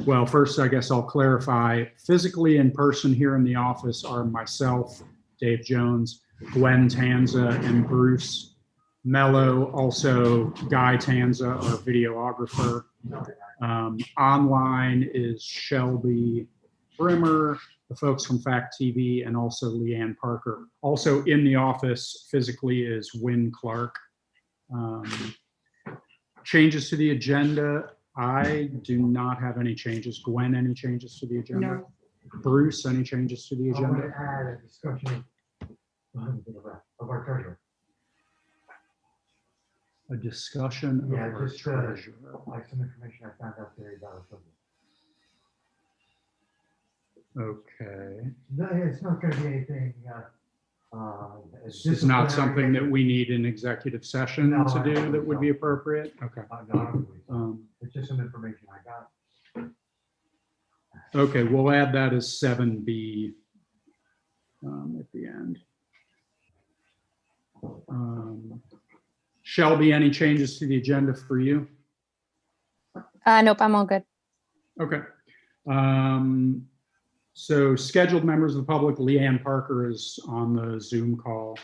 Well, first, I guess I'll clarify. Physically in person here in the office are myself, Dave Jones, Gwen Tanza, and Bruce Mello. Also, Guy Tanza, our videographer. Online is Shelby Brimmer, the folks from Fact TV, and also Leanne Parker. Also in the office physically is Wynn Clark. Changes to the agenda. I do not have any changes. Gwen, any changes to the agenda? No. Bruce, any changes to the I want agenda? to add a discussion of our treasurer. A discussion of Yeah, our just, treasurer. Like some information I found out today about our treasurer. Okay. No, it's not going to be anything. It's not something that we need an executive session No, to I do don't that think would so. be appropriate? Okay. No, I don't believe so. It's just some information I got. Okay, we'll add that as 7B at the end. Shelby, any changes to the agenda for you? Nope, I'm all good. Okay. So scheduled members of the public, Leanne Parker is on the Zoom call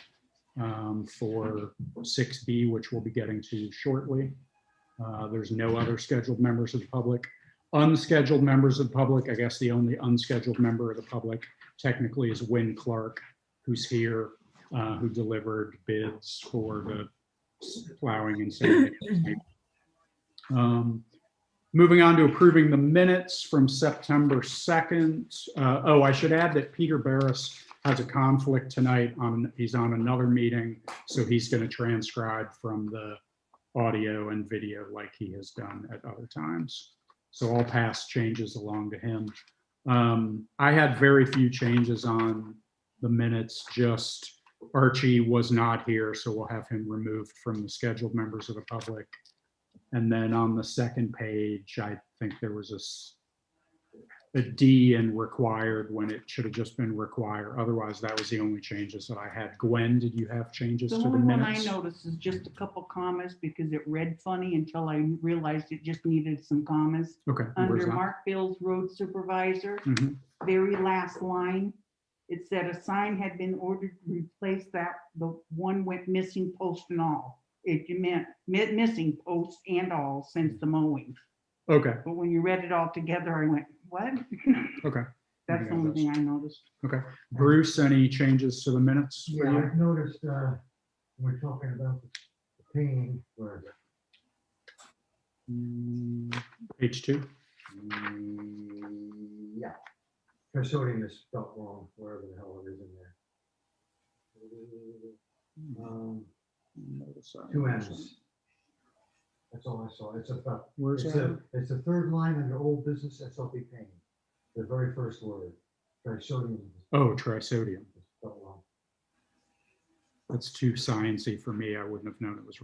for 6B, which we'll be getting to shortly. There's no other scheduled members of the public. Unscheduled members of the public, I guess the only unscheduled member of the public technically is Wynn Clark, who's here, who delivered bids for the plowing and sanding. Moving on to approving the minutes from September 2nd. Oh, I should add that Peter Barris has a conflict tonight. He's on another meeting, so he's going to transcribe from the audio and video like he has done at other times. So I'll pass changes along to him. I had very few changes on the minutes, just Archie was not here, so we'll have him removed from the scheduled members of the public. And then on the second page, I think there was a D in required when it should have just been require. Otherwise, that was the only changes that I had. Gwen, did you have changes The to the only one I minutes? noticed is just a couple commas because it read funny until I realized it just needed some commas. Okay, where's Under that? Mark Bill's road supervisor, Mhm. very last line, it said a sign had been ordered to replace that, the one went missing post and all. It meant missing posts and all since the mowing. Okay, But when you read it all together, I went, what? okay. That's the only thing I noticed. Okay. Bruce, any changes to the minutes for Yeah, you? I've noticed we're talking about the painting where Page 2. yeah, custodian is spelled wrong wherever the hell it is in there. Notice that. 2 M's. That's all I saw. It's about. Where's It's that? it's the third line under old business SLP painting. The very first word. Custodian. Oh, trisodium. is spelled wrong. That's too sciencey for me. I wouldn't have known it was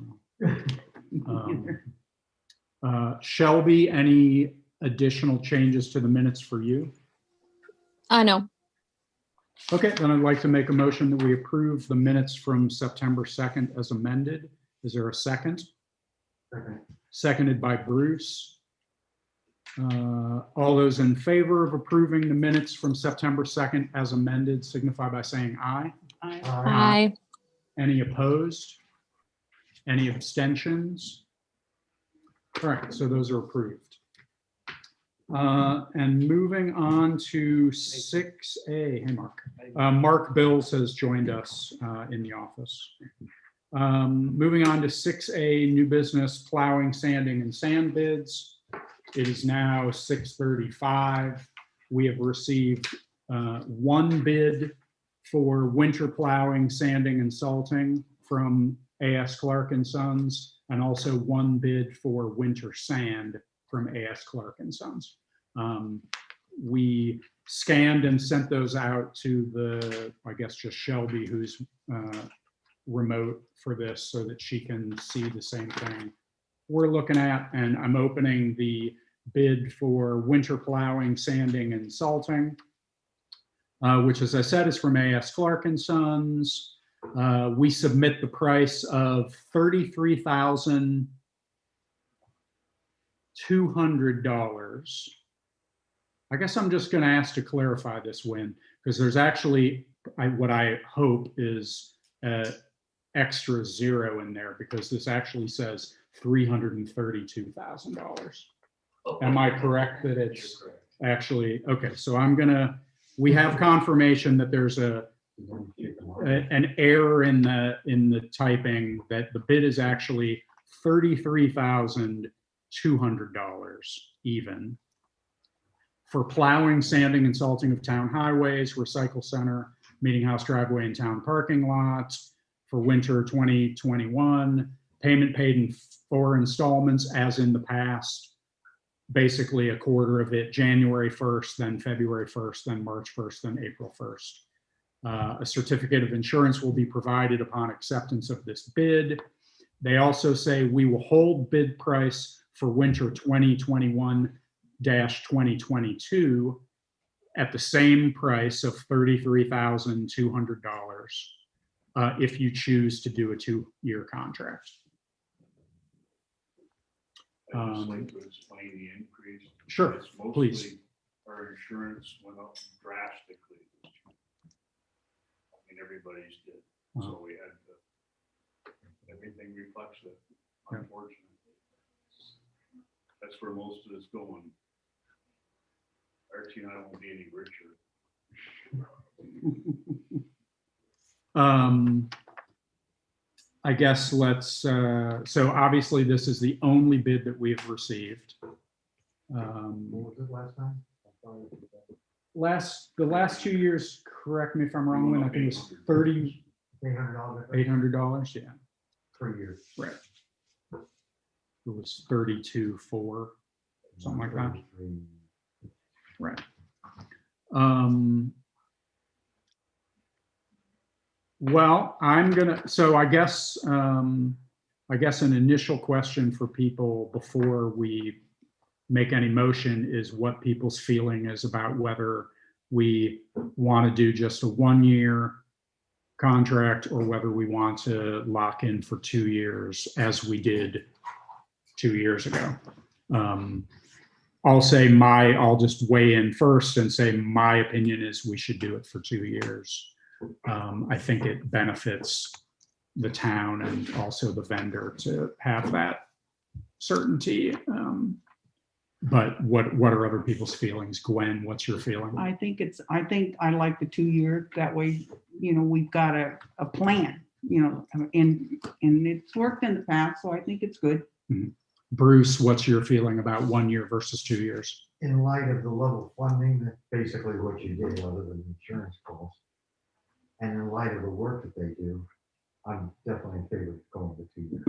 wrong. Shelby, any additional changes to the minutes for you? No. Okay, then I'd like to make a motion that we approve the minutes from September 2nd as amended. Is there a second? Second. Seconded by Bruce. All those in favor of approving the minutes from September 2nd as amended signify by saying aye. Aye. Any opposed? Any abstentions? All right, so those are approved. And moving on to 6A. Hey, Mark. Mark Bills has joined us in the office. Moving on to 6A, new business plowing, sanding, and sand bids. It is now 6:35. We have received one bid for winter plowing, sanding, and salting from A.S. Clark and Sons, and also one bid for winter sand from A.S. Clark and Sons. We scanned and sent those out to the, I guess, just Shelby, who's remote for this, so that she can see the same thing we're looking at. And I'm opening the bid for winter plowing, sanding, and salting, which, as I said, is from A.S. Clark and Sons. We submit the price of $33,200 I guess I'm just going to ask to clarify this, Win, because there's actually, what I hope is extra zero in there, because this actually says $332,000. Am I correct that it's actually, okay, so we have confirmation that there's an error in the typing, that the bid is actually $33,200 even for plowing, sanding, and salting of town highways, recycle center, meeting house driveway, and town parking lots for winter 2021. Payment paid in 4 installments as in the past. Basically a quarter of it January 1st, then February 1st, then March 1st, then April 1st. A certificate of insurance will be provided upon acceptance of this bid. They also say we will hold bid price for winter 2021-2022 at the same price of $33,200 if you choose to do a 2-year contract. I'd just like to explain the increase. Sure, It's mostly please. Our insurance went up drastically. I mean, everybody's did, so we had to, everything reflects it, unfortunately. That's where most of it's going. Archie and I won't be any richer. I guess let's, so obviously this is the only bid that we've received. What was it last time? The last 2 years, correct me if I'm wrong, Lynn, I think it was $3,800, $800 yeah, per year. right. It was 32,400, something like that. Right. Well, so I guess an initial question for people before we make any motion is what people's feeling is about whether we want to do just a 1-year contract or whether we want to lock in for 2 years as we did 2 years ago. I'll just weigh in first and say my opinion is we should do it for 2 years. I think it benefits the town and also the vendor to have that certainty. But what are other people's feelings? Gwen, what's your feeling? I think I like the 2-year, that way, we've got a plan, and it's worked in the past, so I think it's good. Mhm. Bruce, what's your feeling about 1 year versus 2 years? In light of the level of funding, that's basically what you did other than insurance costs. And in light of the work that they do, I'm definitely in favor of going to 2 years.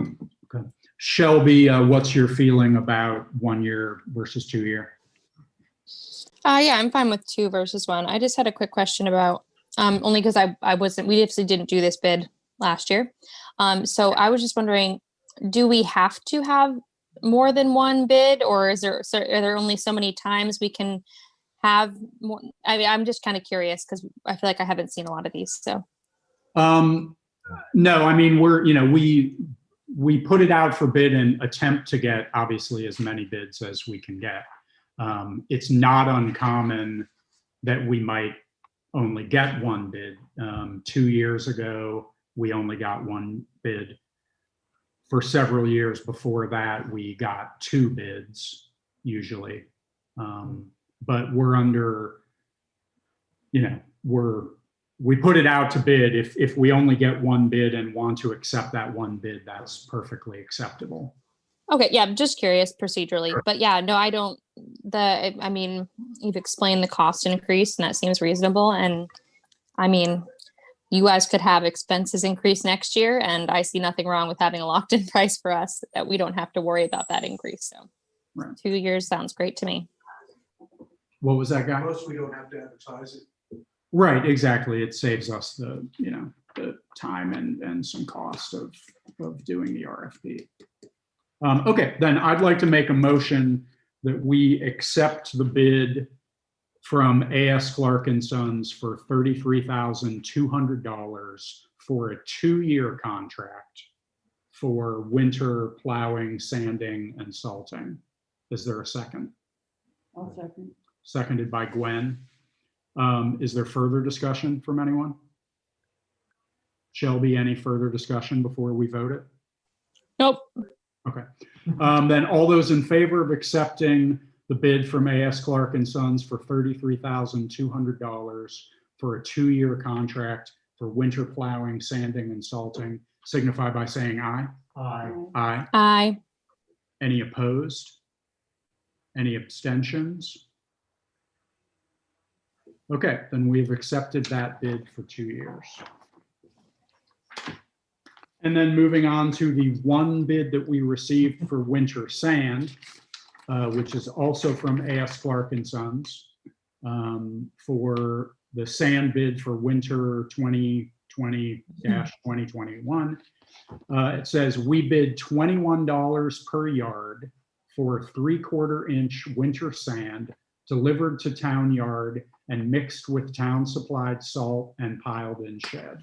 Okay. Shelby, what's your feeling about 1 year versus 2 year? Yeah, I'm fine with 2 versus 1. I just had a quick question about, only because we obviously didn't do this bid last year. So I was just wondering, do we have to have more than one bid, or are there only so many times we can have more? I mean, I'm just kind of curious because I feel like I haven't seen a lot of these, so. No, I mean, we put it out for bid and attempt to get obviously as many bids as we can get. It's not uncommon that we might only get one bid. 2 years ago, we only got one bid. For several years before that, we got 2 bids usually. But we're under, we put it out to bid. If we only get one bid and want to accept that one bid, that's perfectly acceptable. Okay, yeah, I'm just curious procedurally, but yeah, no, I mean, you've explained the cost increase and that seems reasonable. And I mean, you guys could have expenses increase next year and I see nothing wrong with having a locked in price for us that we don't have to worry about that increase. So Right. 2 years sounds great to me. What was that, guy? Plus, we don't have to advertise it. Right, exactly. It saves us the time and some cost of doing the RFP. Okay, then I'd like to make a motion that we accept the bid from A.S. Clark and Sons for $33,200 for a 2-year contract for winter plowing, sanding, and salting. Is there a second? I'll second. seconded by Gwen. Is there further discussion from anyone? Shelby, any further discussion before we vote it? Nope. Okay. Then all those in favor of accepting the bid from A.S. Clark and Sons for $33,200 for a 2-year contract for winter plowing, sanding, and salting, signify by saying aye. Aye. Aye. Aye. Any opposed? Any abstentions? Okay, then we've accepted that bid for 2 years. And then moving on to the one bid that we received for winter sand, which is also from A.S. Clark and Sons, for the sand bid for winter 2020-2021. It says we bid $21 per yard for 3/4 inch winter sand delivered to town yard and mixed with town supplied salt and piled in shed.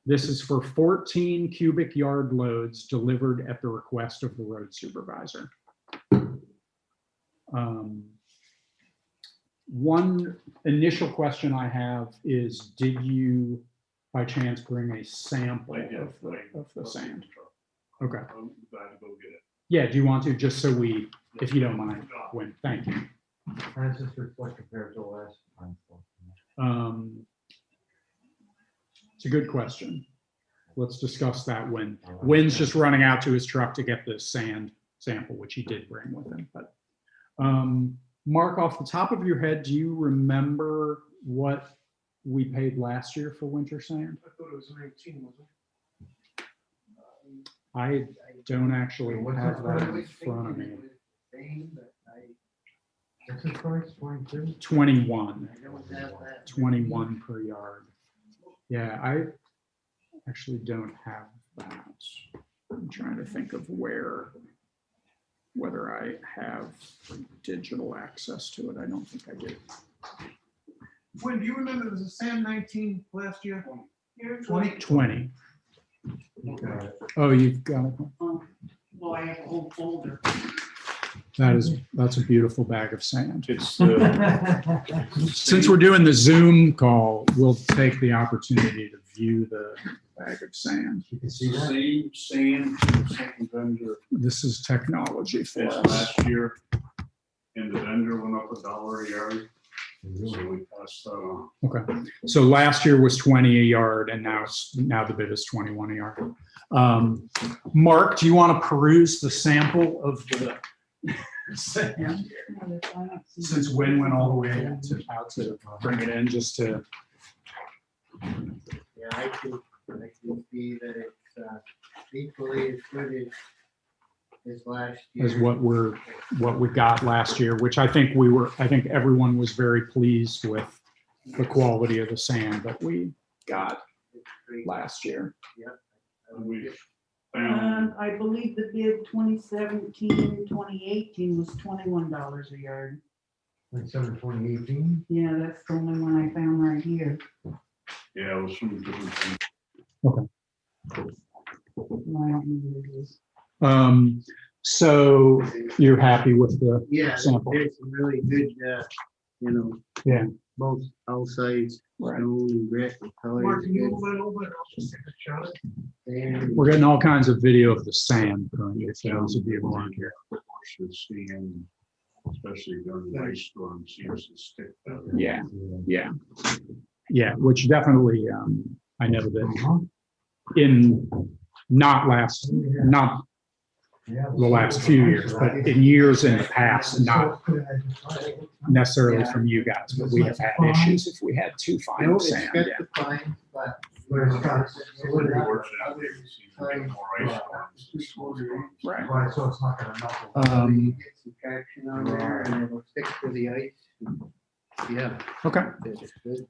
This is for 14 cubic yard loads delivered at the request of the road supervisor. One initial question I have is, did you by chance bring a sample of the sand? Okay. I'm glad to go get it. Yeah, do you want to, just so we, if you don't mind, Gwen, thank you. How does this reflect compared to last time? It's a good question. Let's discuss that when Wynn's just running out to his truck to get the sand sample, which he did bring with him. But Mark, off the top of your head, do you remember what we paid last year for winter sand? I thought it was 19, wasn't I don't actually have that in front of me. What's the price, 22? 21. 21 per yard. Yeah, I actually don't have that. I'm trying to think of whether I have digital access to it. I don't think I do. When do you remember there was a Sam 19 last year? 20? 20. Okay. Oh, you've got it. Well, I have a whole folder. That's a beautiful bag of sand. It's Since we're doing the Zoom call, we'll take the opportunity to view the bag of sand. You can see that? same sand, same vendor This is technology for as us. last year. And the vendor went up $1 a yard, so we passed that on. Okay, so last year was 20 a yard, and now the bid is 21 a yard. Mark, do you want to peruse the sample of the sand? Since Wynn went all the way out to bring it in, just to. Yeah, I can see that it's equally as good as last year. Is what we got last year, which I think everyone was very pleased with the quality of the sand that we got It's great. last year. And we found, I believe the bid 2017, 2018 was $21 a yard. 2018? Yeah, that's the only one I found right here. yeah, it was from different things. Well, I don't know what it is. So you're happy with the Yeah, sample? there's some really good, Yeah. both outside Right. stone and grit and color. Mark, can you move that over and I'll just take a shot at it? And We're getting all kinds of video of the sand currently, for those of you who aren't here. Should see, and especially during the ice storm, seems to stick better. Yeah, yeah, which definitely, I know that in not the last few years, but in years in the past, not necessarily from you guys, but we have had issues if we had too no, fine it's sand. got Yeah. the fine, but. Where it's got solidity. Unfortunately, we seem to get more ice storms and snowstorms. Right. Right, so it's not gonna melt. You Um, get some traction on there and it'll stick to the ice. Yeah. Okay. It's good.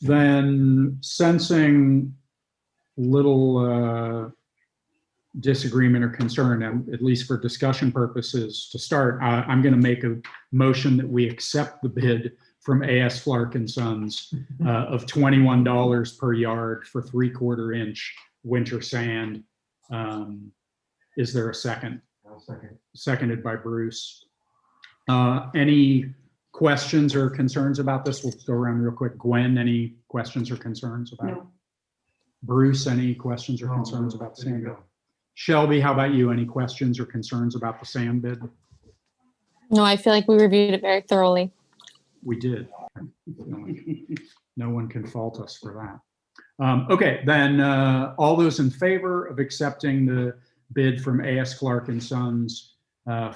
Then sensing little disagreement or concern, and at least for discussion purposes to start, I'm going to make a motion that we accept the bid from A.S. Clark and Sons of $21 per yard for 3/4 inch winter sand. Is there a second? I'll second. Seconded by Bruce. Any questions or concerns about this? We'll go around real quick. Gwen, any questions or concerns about it? No, Bruce, any questions or No, concerns no, about the there you sand bid? go. Shelby, how about you? Any questions or concerns about the sand bid? No, I feel like we reviewed it very thoroughly. We did. No one can fault us for that. Okay, then all those in favor of accepting the bid from A.S. Clark and Sons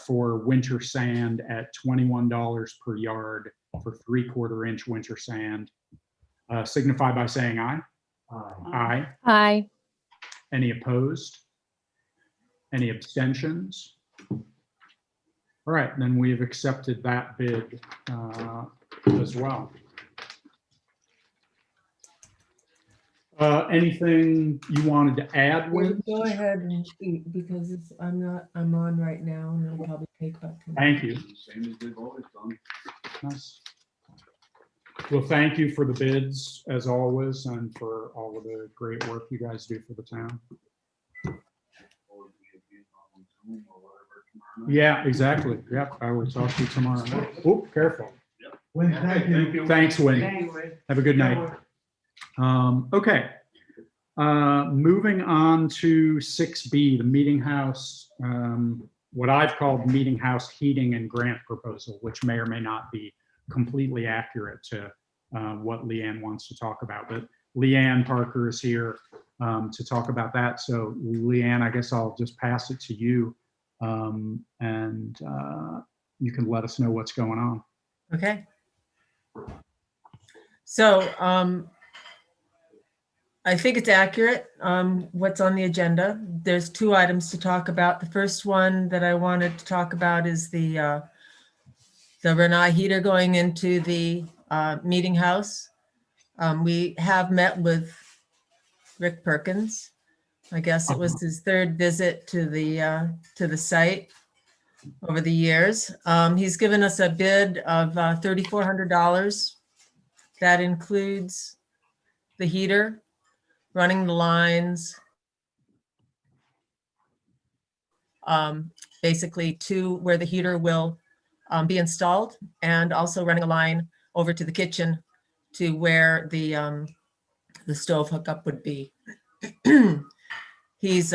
for winter sand at $21 per yard for 3/4 inch winter sand, signify by saying aye. Aye. Aye. Any opposed? Any abstentions? All right, then we have accepted that bid as well. Anything you wanted to add, Win? Go ahead and eat because I'm on right now and it'll probably take about 10 Thank you. Same as they've always done. Nice. Well, thank you for the bids as always and for all of the great work you guys do for the town. Or we should be on Zoom or whatever tomorrow night. Yeah, exactly. Yep, I will talk to you tomorrow night. Oh, careful. Win, thank you. Thanks, Win. anyway. Have a good night. Okay. Moving on to 6B, the Meeting House, what I've called Meeting House heating and grant proposal, which may or may not be completely accurate to what Leanne wants to talk about. But Leanne Parker is here to talk about that. So Leanne, I guess I'll just pass it to you and you can let us know what's going on. Okay. So I think it's accurate, what's on the agenda. There's 2 items to talk about. The first one that I wanted to talk about is the Renai heater going into the meeting house. We have met with Rick Perkins. I guess it was his 3rd visit to the site over the years. He's given us a bid of $3,400. That includes the heater, running the lines, basically to where the heater will be installed, and also running a line over to the kitchen to where the stove hookup would be. He's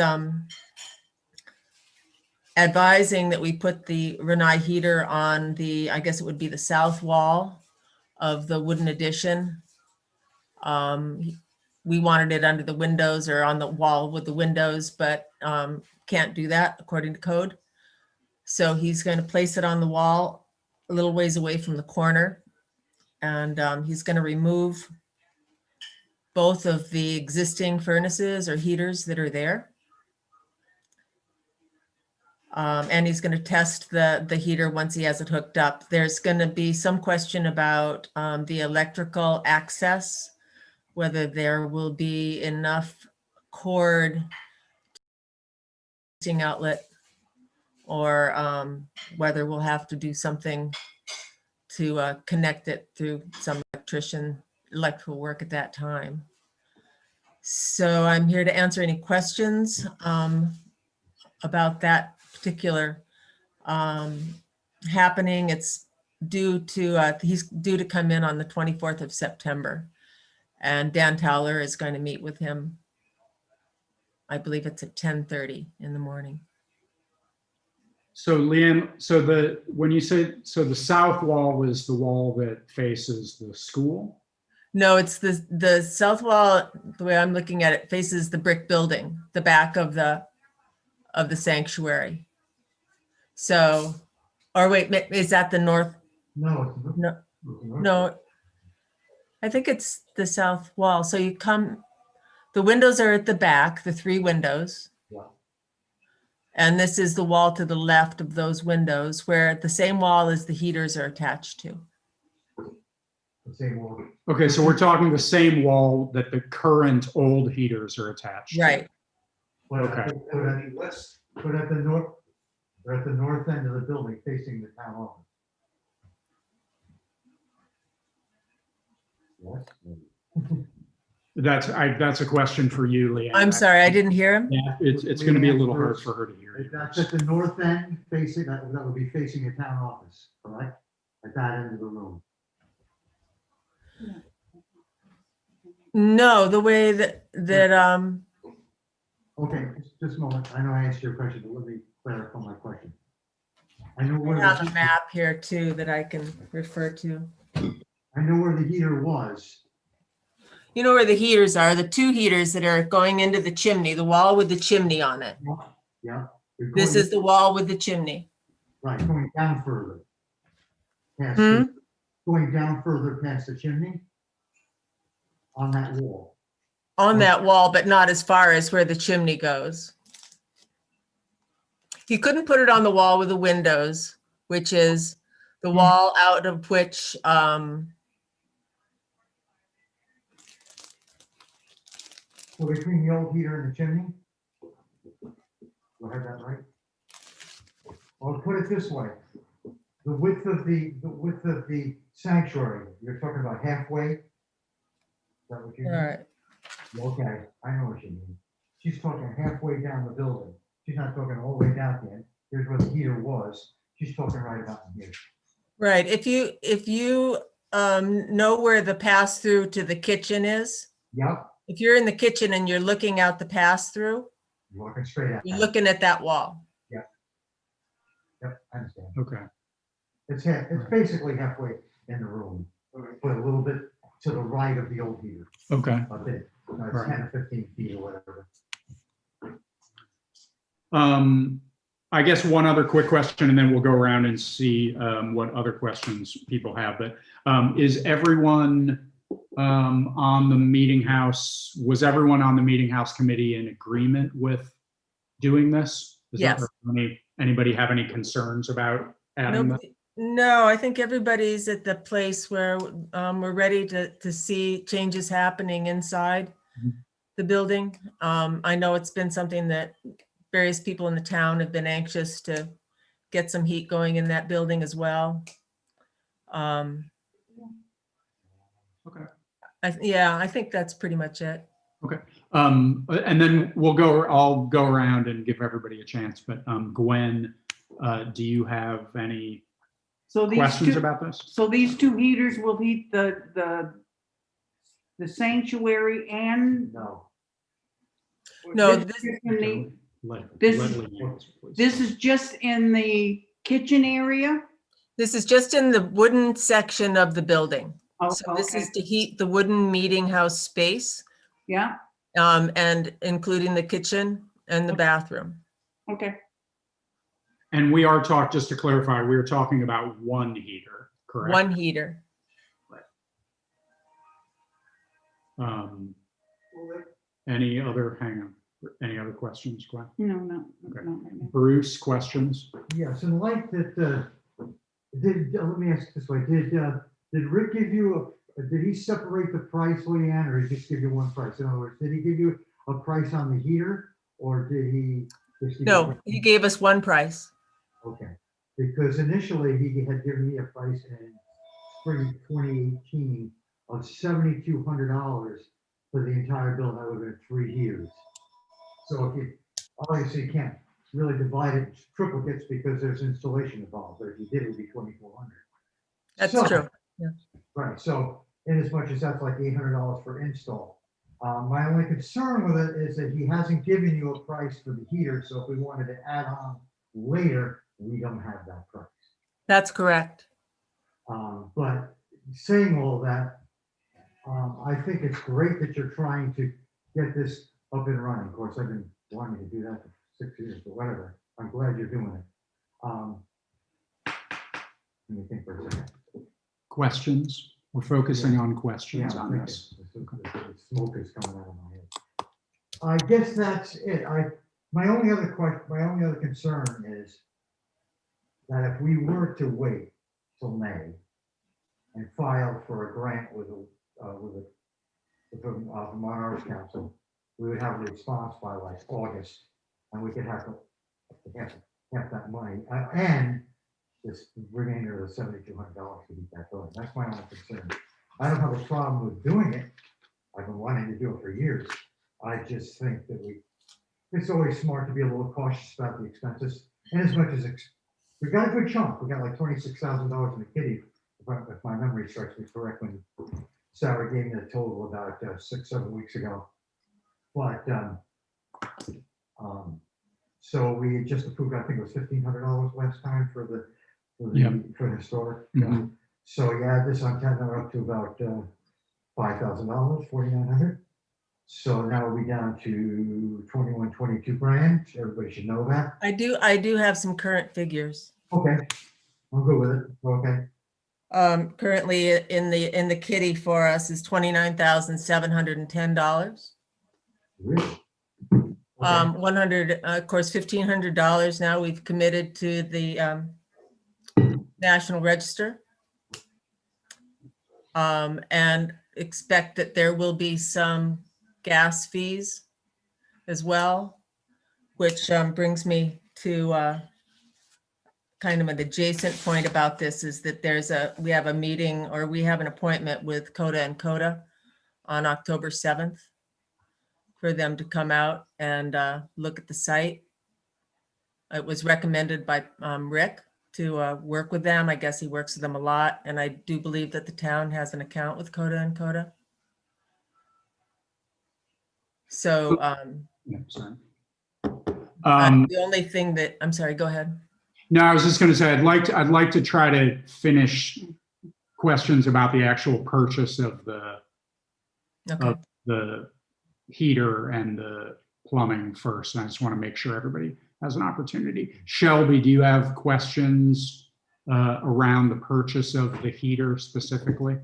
advising that we put the Renai heater on the, I guess it would be the south wall of the wooden addition. We wanted it under the windows or on the wall with the windows, but can't do that according to code. So he's going to place it on the wall a little ways away from the corner. And he's going to remove both of the existing furnaces or heaters that are there. And he's going to test the heater once he has it hooked up. There's going to be some question about the electrical access, whether there will be enough cord outlet or whether we'll have to do something to connect it through some electrical work at that time. So I'm here to answer any questions about that particular happening. It's due to, he's due to come in on the 24th of September. And Dan Towler is going to meet with him. I believe it's at 10:30 in the morning. So Leanne, so when you say, so the south wall is the wall that faces the school? No, it's the south wall, the way I'm looking at it, faces the brick building, the back of the sanctuary. So, or wait, is that the north? No. No, I think it's the south wall. So you come, the windows are at the back, the 3 windows. Yeah. And this is the wall to the left of those windows where the same wall as the heaters are attached to. The same wall. Okay, so we're talking the same wall that the current old heaters are attached to. Right. Okay. But at the north, they're at the north end of the building facing the town office. What? That's a question for you, Leanne. I'm sorry, I didn't hear him. Yeah, it's going to be a little hard for her to hear you. That's at the north end facing, that would be facing a town office, correct? at that end of the room. No, the way that, Okay, just a moment. I know I asked your question, but let me clarify my question. I know where I have a the, map here too that I can refer to. I know where the heater was. You know where the heaters are, the two heaters that are going into the chimney, the wall with the chimney on it. Yeah. You're This going- is the wall with the chimney. Right, going down further. Past Hmm? going down further past the chimney on that wall. On that wall, but not as far as where the chimney goes. You couldn't put it on the wall with the windows, which is the wall out of which, So between the old heater and the chimney? Do I have that right? I'll put it this way. The width of the sanctuary, you're talking about halfway? Is that what you mean? all right, Okay, I know what you mean. She's talking halfway down the building. She's not talking all the way down the end. Here's where the heater was. She's talking right about here. right. If you know where the pass through to the kitchen is, Yep, if you're in the kitchen and you're looking out the pass through, you're walking straight at you're that. looking at that wall. Yep, I understand. Okay. It's basically halfway in the room, but a little bit to the right of the old heater. Okay. A bit, no, it's Right. 10 or 15 feet or whatever. I guess one other quick question, and then we'll go around and see what other questions people have. But is everyone on the meeting house, was everyone on the meeting house committee in agreement with doing this? Yes. Anybody have any concerns about adding this? No, I think everybody's at the place where we're ready to see changes happening inside Mhm. the building. I know it's been something that various people in the town have been anxious to get some heat going in that building as well. Okay. Yeah, I think that's pretty much it. Okay. And then I'll go around and give everybody a chance, but Gwen, do you have any So these questions two, about this? so these two heaters will heat the sanctuary and. No, No, This is just in the- Let- this let is- Lee answer, please. This is just in the kitchen area? this is just in the wooden section of the building. Oh, So this okay. is to heat the wooden meeting house space, Yeah, and including the kitchen and the bathroom. okay. And just to clarify, we are talking about one heater, correct? One heater. Any other questions, Gwen? No, Okay. not right now. Bruce, questions? yes, in light that, let me ask this way, did Rick give you did he separate the price, Leanne, or did he just give you one price? In other words, did he give you a price on the heater, or did he? just give you No, a- he gave us one price. Okay, because initially he had given me a price in spring 2018 of $7,200 for the entire building. That would have been 3 years. So if you, obviously you can't really divide it into triplicates because there's installation involved, but if you did, it would be 2,400. That's So- true. Right, so in as much as that's like $800 for install. My only concern with it is that he hasn't given you a price for the heater, so if we wanted to add on later, we don't have that price. That's correct. But saying all that, I think it's great that you're trying to get this up and running. Of course, I've been wanting to do that for 6 years, but whatever. I'm glad you're doing it. Let me think for a second. Questions? We're focusing on questions Yeah, on I'm this. thinking. The smoke is coming out of my head. I guess that's it. My only other concern is that if we were to wait till May and file for a grant with the Vermont Arts Council, we would have a response by like August, and we could have that money, and this remainder of the $7,200 to beat that building. That's my only concern. I don't have a problem with doing it. I've been wanting to do it for years. I just think that it's always smart to be a little cautious about the expenses. And as much as We got a good chunk. We got like $26,000 in the kitty, if my memory serves me correct, when Sarah gave me the total about 6-7 weeks ago. But, so we just approved, I think it was $1,500 last time for the, Yeah. for the historic. Mhm. So yeah, this I'm kind of up to about $5,000, 4,900. So now we're down to 21, 22 grand. Everybody should know that. I do have some current figures. Okay, I'm good with it. Okay. Currently in the kitty for us is $29,710. Really? Okay. 100, of course, $1,500 now we've committed to the National Register. And expect that there will be some gas fees as well, which brings me to kind of an adjacent point about this, is that we have a meeting, or we have an appointment with Coda and Coda on October 7th for them to come out and look at the site. It was recommended by Rick to work with them. I guess he works with them a lot, and I do believe that the town has an account with Coda and Coda. So Yeah, sorry. the only thing that, I'm sorry, go ahead. No, I was just going to say, I'd like to try to finish questions about the actual purchase of the Okay. heater and the plumbing first. And I just want to make sure everybody has an opportunity. Shelby, do you have questions around the purchase of the heater specifically?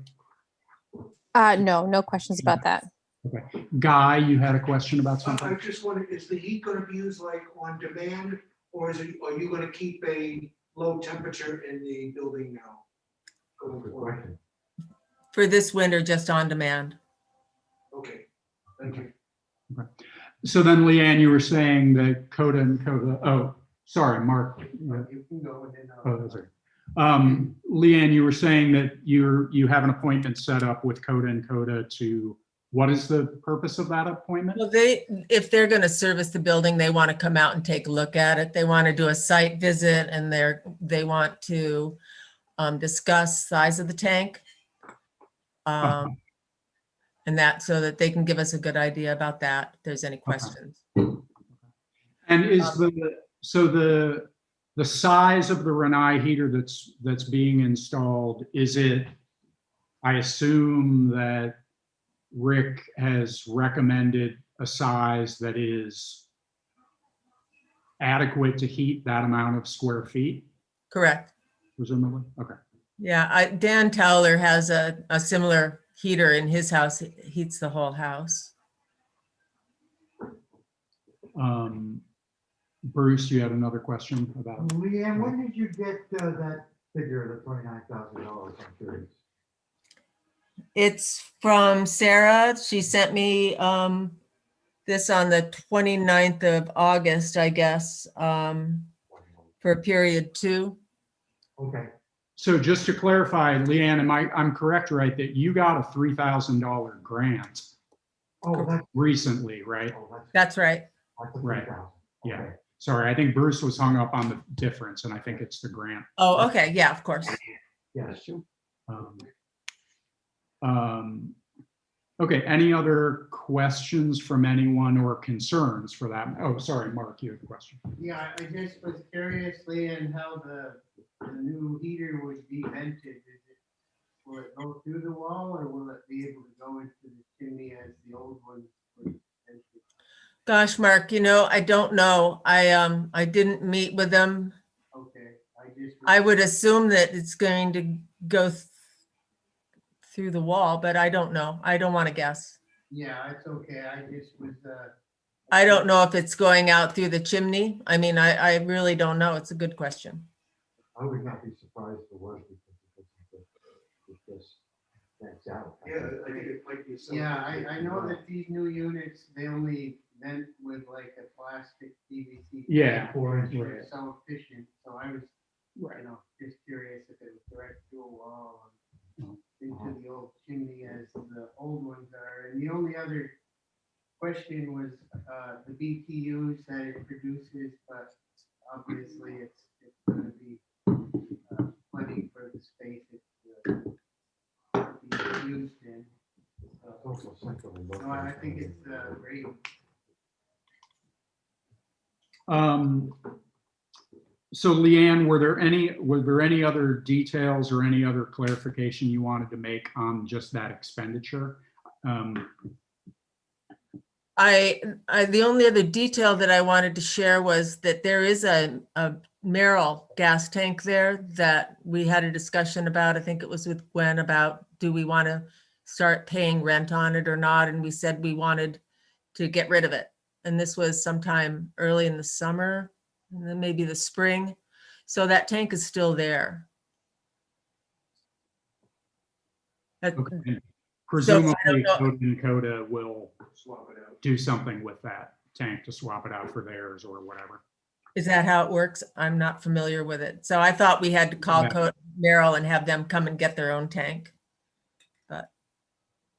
No questions about that. Okay. Guy, you had a question about I something? just wondered, is the heat gonna be used like on demand, or are you gonna keep a low temperature in the building now? Going Good forward? question. For this winter, just on demand. Okay, thank you. So then, Leanne, you were saying that Coda and Coda, oh, sorry, Mark. You can go and then Oh, that's right. Leanne, you were saying that you have an appointment set up with Coda and Coda to, what is the purpose of that appointment? Well, if they're going to service the building, they want to come out and take a look at it. They want to do a site visit, and they want to discuss size of the tank. And that, so that they can give us a good idea about that, if there's any questions. And is the size of the Renai heater that's being installed, is it, I assume that Rick has recommended a size that is adequate to heat that amount of square feet, Correct. presumably? Okay. Yeah, Dan Towler has a similar heater in his house. It heats the whole house. Bruce, you had another question about? Leanne, when did you get that figure, the $29,000? I'm curious. It's from Sarah. She sent me this on the 29th of August, I guess, for period 2. Okay. So just to clarify, Leanne, I'm correct, right, that you got a $3,000 grant Oh, that's, recently, right? That's right. that's a Right. 3,000. Yeah. Okay. Sorry, I think Bruce was hung up on the difference, and I think it's the grant. Oh, okay. Yeah, of course. Yes. Okay, any other questions from anyone or concerns for that? Oh, sorry, Mark, you had a question. Yeah, I just was curious, Leanne, how the new heater would be vented. Will it go through the wall, or will it be able to go into the chimney as the old one was vented? Gosh, Mark, I don't know. I didn't meet with them. Okay, I would assume that it's going to go through the wall, but I don't know. I don't want to guess. Yeah, it's okay. I just was, I don't know if it's going out through the chimney. I mean, I really don't know. It's a good question. I would not be surprised if it was because that's out. Yeah, I think it might be. yeah, I know that these new units, they only vent with like a plastic PVC. Yeah. It's so efficient, so I was, Right. just curious if it was direct to a wall Mhm. into the old chimney as the old ones are. And the only other question was the BTUs that it produces, but obviously it's gonna be plenty for the space it's being used in. It's also centrally No, I located. think it's great. So Leanne, were there any other details or any other clarification you wanted to make on just that expenditure? The only other detail that I wanted to share was that there is a Mayoral gas tank there that we had a discussion about. I think it was with Gwen about, do we want to start paying rent on it or not? And we said we wanted to get rid of it. And this was sometime early in the summer, and then maybe the spring. So that tank is still there. That- Okay. So, I don't Presumably, know. Coda and Coda will Swap it out. do something with that tank to swap it out for theirs or whatever. Is that how it works? I'm not familiar with it. So I thought we had to call Yeah. Mayoral and have them come and get their own tank.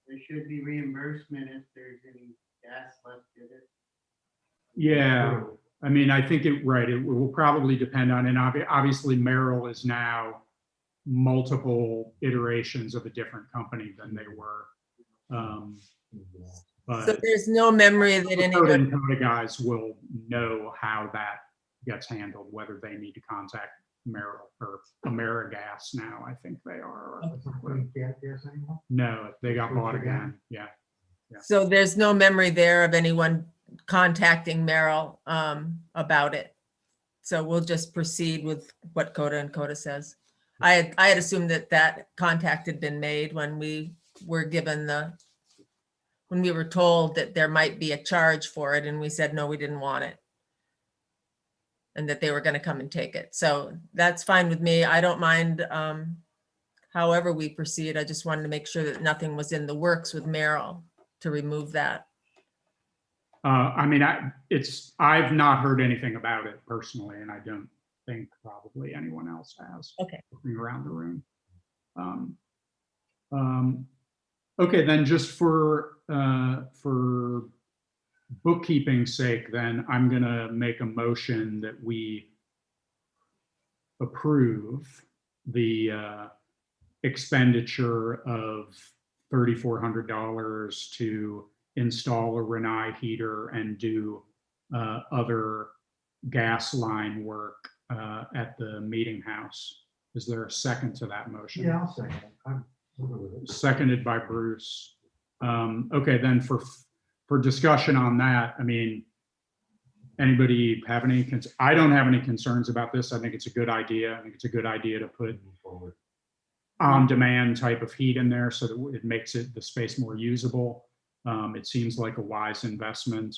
There should be reimbursement if there's any gas left in it. Yeah, I mean, I think it will probably depend on, and obviously Merrill is now multiple iterations of a different company than they were. Yeah. So But there's no memory that Coda anyone, and Coda guys will know how that gets handled, whether they need to contact Merrill or AmeriGas now, I think they are. It's not putting gas anymore? No, they got Switch bought again? again, yeah. so there's no memory there of anyone contacting Mayoral about it. So we'll just proceed with what Coda and Coda says. I had assumed that contact had been made when we were given when we were told that there might be a charge for it, and we said, no, we didn't want it. And that they were going to come and take it. So that's fine with me. I don't mind however we proceed. I just wanted to make sure that nothing was in the works with Mayoral to remove that. I mean, I've not heard anything about it personally, and I don't think probably anyone else has. Okay. Looking around the room. Okay, then just for bookkeeping's sake, then I'm gonna make a motion that we approve the expenditure of $3,400 to install a Renai heater and do other gas line work at the meeting house. Is there a second to that motion? Yeah, I'll second it. I'm good with it. Seconded by Bruce. Okay, then for discussion on that, I mean, anybody have any, I don't have any concerns about this. I think it's a good idea. I think it's a good idea to put Move forward. on-demand type of heat in there so that it makes the space more usable. It seems like a wise investment.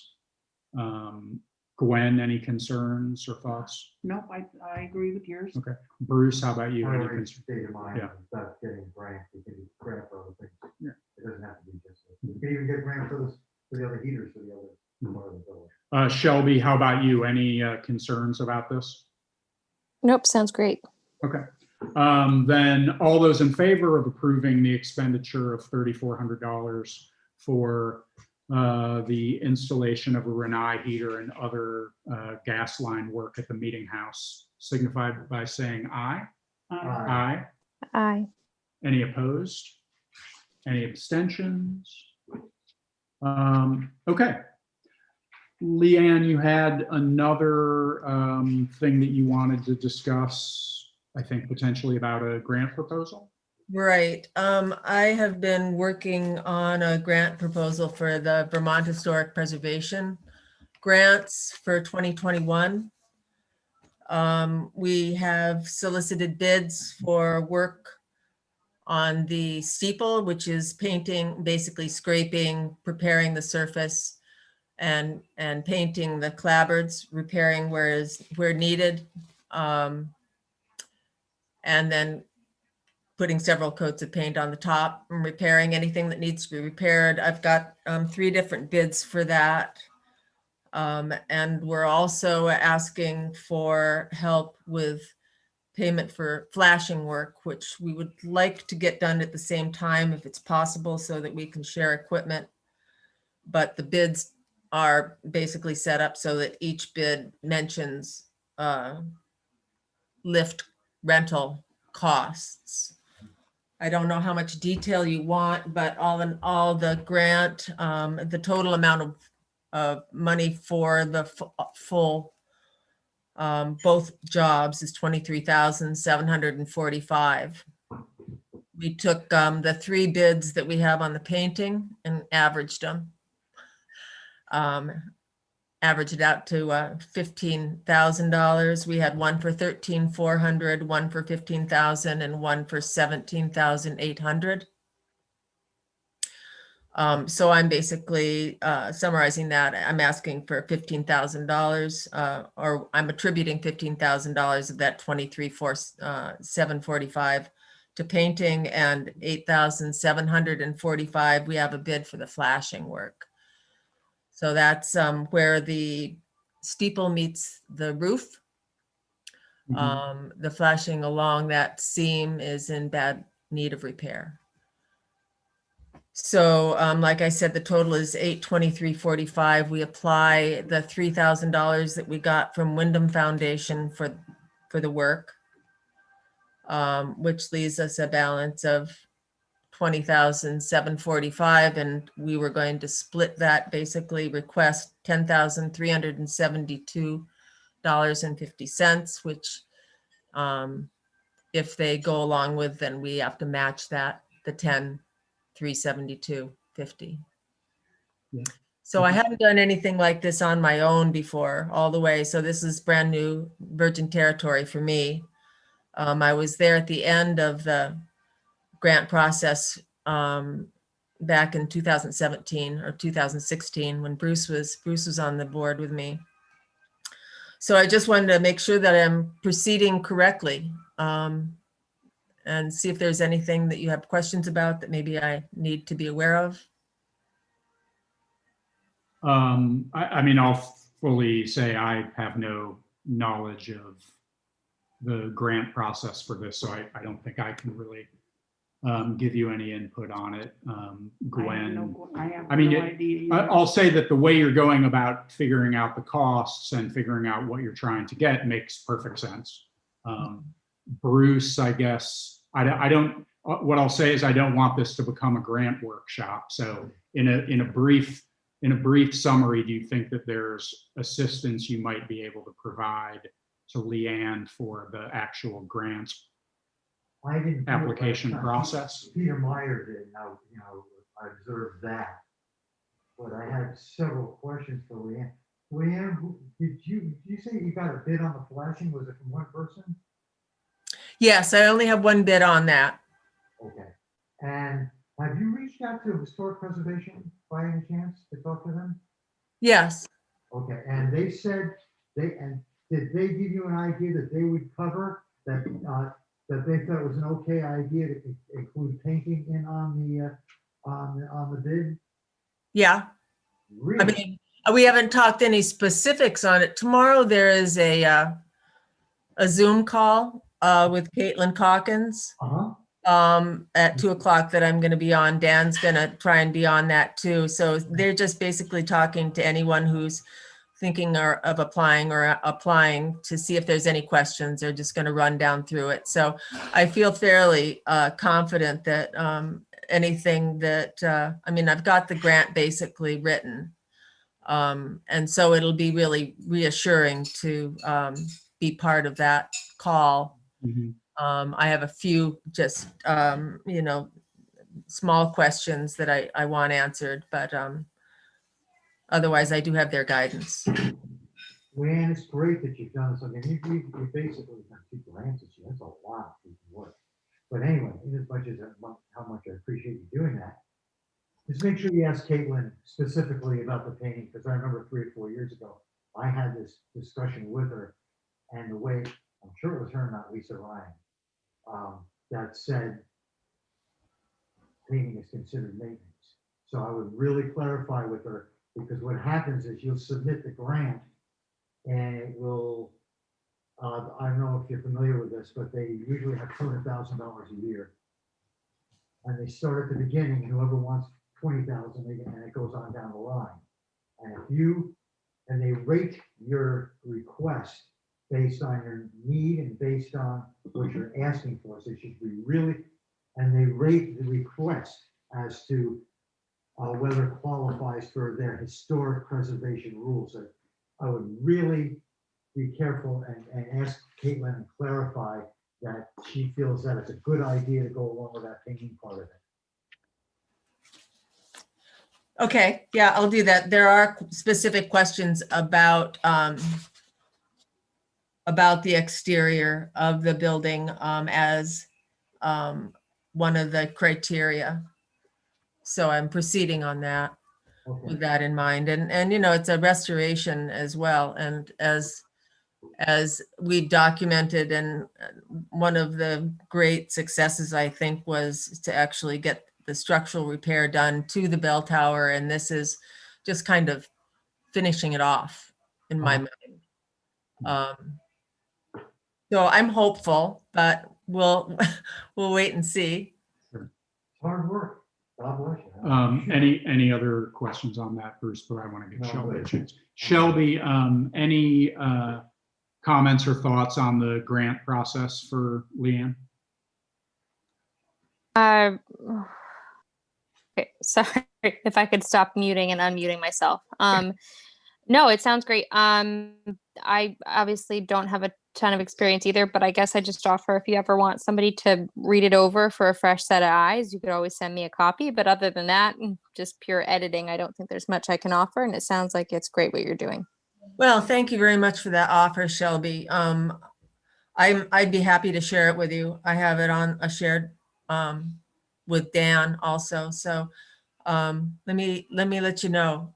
Gwen, any concerns or thoughts? No, I agree with yours. Okay. Bruce, how about you? I Any already concerns? stated mine, Yeah. about getting grant, you can get grant for other things. Yeah. It doesn't have to be just, you can even get grant for the other heaters, for the other, part of the building. Shelby, how about you? Any concerns about this? Nope, sounds great. Okay. Then all those in favor of approving the expenditure of $3,400 for the installation of a Renai heater and other gas line work at the meeting house signify by saying aye. Aye. Aye. Any opposed? Any abstentions? Okay. Leanne, you had another thing that you wanted to discuss, I think potentially about a grant proposal. Right. I have been working on a grant proposal for the Vermont Historic Preservation grants for 2021. We have solicited bids for work on the steeple, which is painting, basically scraping, preparing the surface, and painting the clapboards, repairing where needed, and then putting several coats of paint on the top and repairing anything that needs to be repaired. I've got 3 different bids for that. And we're also asking for help with payment for flashing work, which we would like to get done at the same time if it's possible so that we can share equipment. But the bids are basically set up so that each bid mentions lift rental costs. I don't know how much detail you want, but all in all, the grant, the total amount of money for the full both jobs is 23,745. We took the 3 bids that we have on the painting and averaged them. Averaged it out to $15,000. We had one for $13,400, one for $15,000, and one for $17,800. So I'm basically summarizing that. I'm asking for $15,000, or I'm attributing $15,000 of that $23,745 to painting, and $8,745 we have a bid for the flashing work. So that's where the steeple meets the roof. The flashing along that seam is in bad need of repair. So like I said, the total is $823.45. We apply the $3,000 that we got from Wyndham Foundation for the work, which leaves us a balance of $20,745, and we were going to split that, basically request $10,372.50, which if they go along with, then we have to match that, the $10,372.50. Yeah. So I haven't done anything like this on my own before, all the way. So this is brand new virgin territory for me. I was there at the end of the grant process back in 2017 or 2016 when Bruce was on the board with me. So I just wanted to make sure that I'm proceeding correctly, and see if there's anything that you have questions about that maybe I need to be aware of. I mean, I'll fully say I have no knowledge of the grant process for this, so I don't think I can really give you any input on it. Gwen, I mean, no idea either. I'll say that the way you're going about figuring out the costs and figuring out what you're trying to get makes perfect sense. Bruce, I guess, I don't, what I'll say is I don't want this to become a grant workshop. So in a brief summary, do you think that there's assistance you might be able to provide to Leanne for the actual grant I didn't. do it application last time. process? Peter Meyer did, now, I observed that. But I had several questions for Leanne. Leanne, did you say you got a bid on the flashing? Was it from one person? Yes, I only have one bid on that. Okay. And have you reached out to Historic Preservation by any chance to talk to them? Yes. Okay, and they said, did they give you an idea that they would cover that, that they thought it was an okay idea to include painting in on the bid? Yeah. Really? I mean, we haven't talked any specifics on it. Tomorrow there is a Zoom call with Caitlin Calkins at 2:00 that I'm going to be on. Dan's going to try and be on that too. So they're just basically talking to anyone who's thinking of applying to see if there's any questions. They're just going to run down through it. So I feel fairly confident that anything that, I mean, I've got the grant basically written. And so it'll be really reassuring to be part of that call. I have a few just, small questions that I want answered, but otherwise I do have their guidance. Leanne, it's great that you've done this. I mean, you basically done 2 grants this year. That's a lot of work. But anyway, in as much as how much I appreciate you doing that, just make sure you ask Caitlin specifically about the painting, because I remember 3 or 4 years ago, I had this discussion with her, and the way, I'm sure it was her, not Lisa Ryan, that said painting is considered maintenance. So I would really clarify with her, because what happens is you'll submit the grant and it will, I don't know if you're familiar with this, but they usually have $200,000 a year. And they start at the beginning, and whoever wants 20,000, and it goes on down the line. And they rate your request based on your need and based on what you're asking for. So it should be really, and they rate the request as to whether it qualifies for their historic preservation rules. So I would really be careful and ask Caitlin and clarify that she feels that it's a good idea to go along with that painting part of it. Okay, yeah, I'll do that. There are specific questions about the exterior of the building as one of the criteria. So I'm proceeding on that Okay. with that in mind. And you know, it's a restoration as well. And as we documented, and one of the great successes, I think, was to actually get the structural repair done to the bell tower. And this is just kind of finishing it off in my mind. So I'm hopeful, but we'll wait and see. It's hard work. God bless you. Any other questions on that, Bruce? But I want to give No, Shelby a please. chance. Shelby, any comments or thoughts on the grant process for Leanne? Okay, sorry if I could stop muting and unmuting myself. No, it sounds great. I obviously don't have a ton of experience either, but I guess I just offer, if you ever want somebody to read it over for a fresh set of eyes, you could always send me a copy. But other than that, just pure editing, I don't think there's much I can offer. And it sounds like it's great what you're doing. Well, thank you very much for that offer, Shelby. I'd be happy to share it with you. I have it on a shared with Dan also. So let me let you know.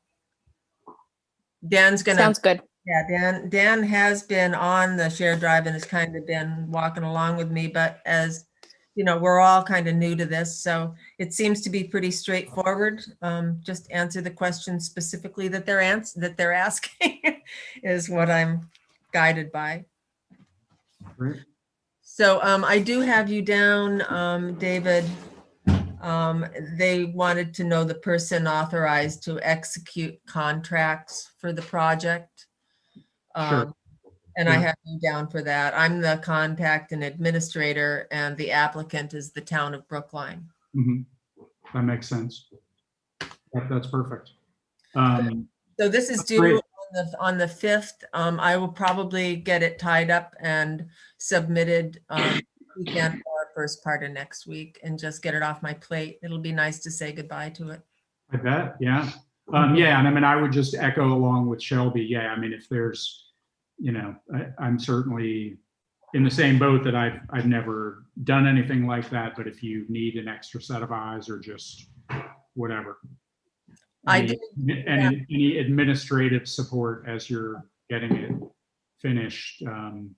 Dan's gonna. Sounds good. Yeah, Dan has been on the shared drive and has kind of been walking along with me, but as you know, we're all kind of new to this, so it seems to be pretty straightforward. Just answer the questions specifically that they're asking is what I'm guided by. Great. So I do have you down, David. They wanted to know the person authorized to execute contracts for the project. Sure. And I Yeah. have you down for that. I'm the contact and administrator, and the applicant is the town of Brookline. Mhm. That makes sense. That's perfect. So this is due Great. on the 5th. I will probably get it tied up and submitted weekend or first part of next week and just get it off my plate. It'll be nice to say goodbye to it. I bet. Yeah. Yeah. And I mean, I would just echo along with Shelby. Yeah. I mean, if there's, you know, I'm certainly in the same boat that I've never done anything like that. But if you need an extra set of eyes or just whatever, any administrative support as you're getting it finished,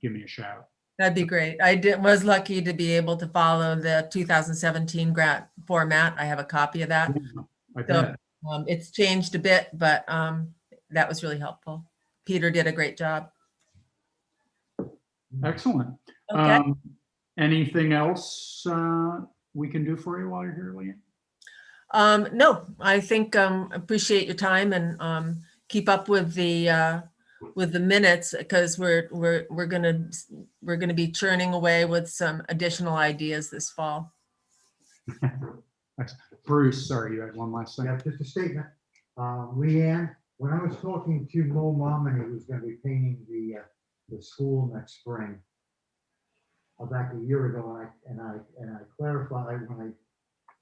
give me a shout. That'd be great. Was lucky to be able to follow the 2017 grant format. I have a copy of that. I So bet. it's changed a bit, but that was really helpful. Peter did a great job. Excellent. Okay. Anything else we can do for you while you're here, Leanne? No, I think appreciate your time and keep up with the minutes, because we're gonna be churning away with some additional ideas this fall. Bruce, sorry, you had one last thing. Yeah, just a statement. Leanne, when I was talking to Mo Momini, who's going to be painting the school next spring, back a year ago, and I clarified when I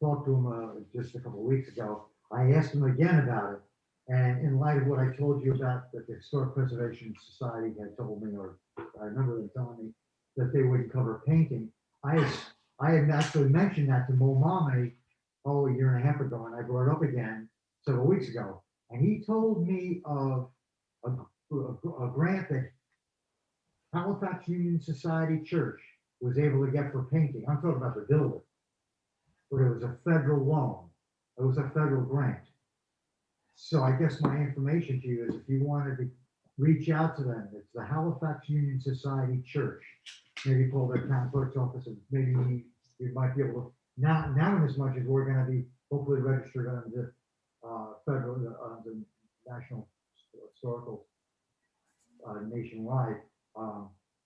talked to him just a couple of weeks ago. I asked him again about it, and in light of what I told you about that the Historic Preservation Society had told me, or I remember them telling me that they wouldn't cover painting. I had actually mentioned that to Mo Momini a year and a half ago, and I brought it up again several weeks ago, and he told me of a grant that Halifax Union Society Church was able to get for painting. I'm talking about the building, but it was a federal loan. It was a federal grant. So I guess my information to you is, if you wanted to reach out to them, it's the Halifax Union Society Church. Maybe call their town clerk's office, and maybe you might be able to, now in as much as we're going to be hopefully registered under the federal, the National Historical nationwide.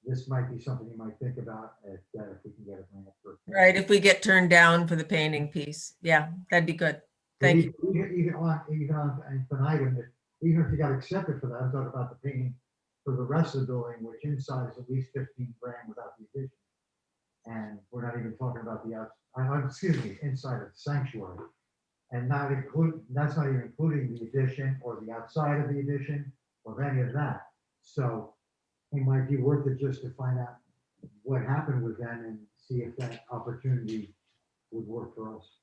this might be something you might think about if we can get a grant for. Right, if we get turned down for the painting piece. Yeah, that'd be good. Thank you. Even on an item, even if you got accepted for that, I'm talking about the painting for the rest of the building, which inside is at least 15 grand without the addition. And we're not even talking about the inside of the sanctuary. And that's not even including the addition or the outside of the addition or any of that. So it might be worth it just to find out what happened with them and see if that opportunity would work for us.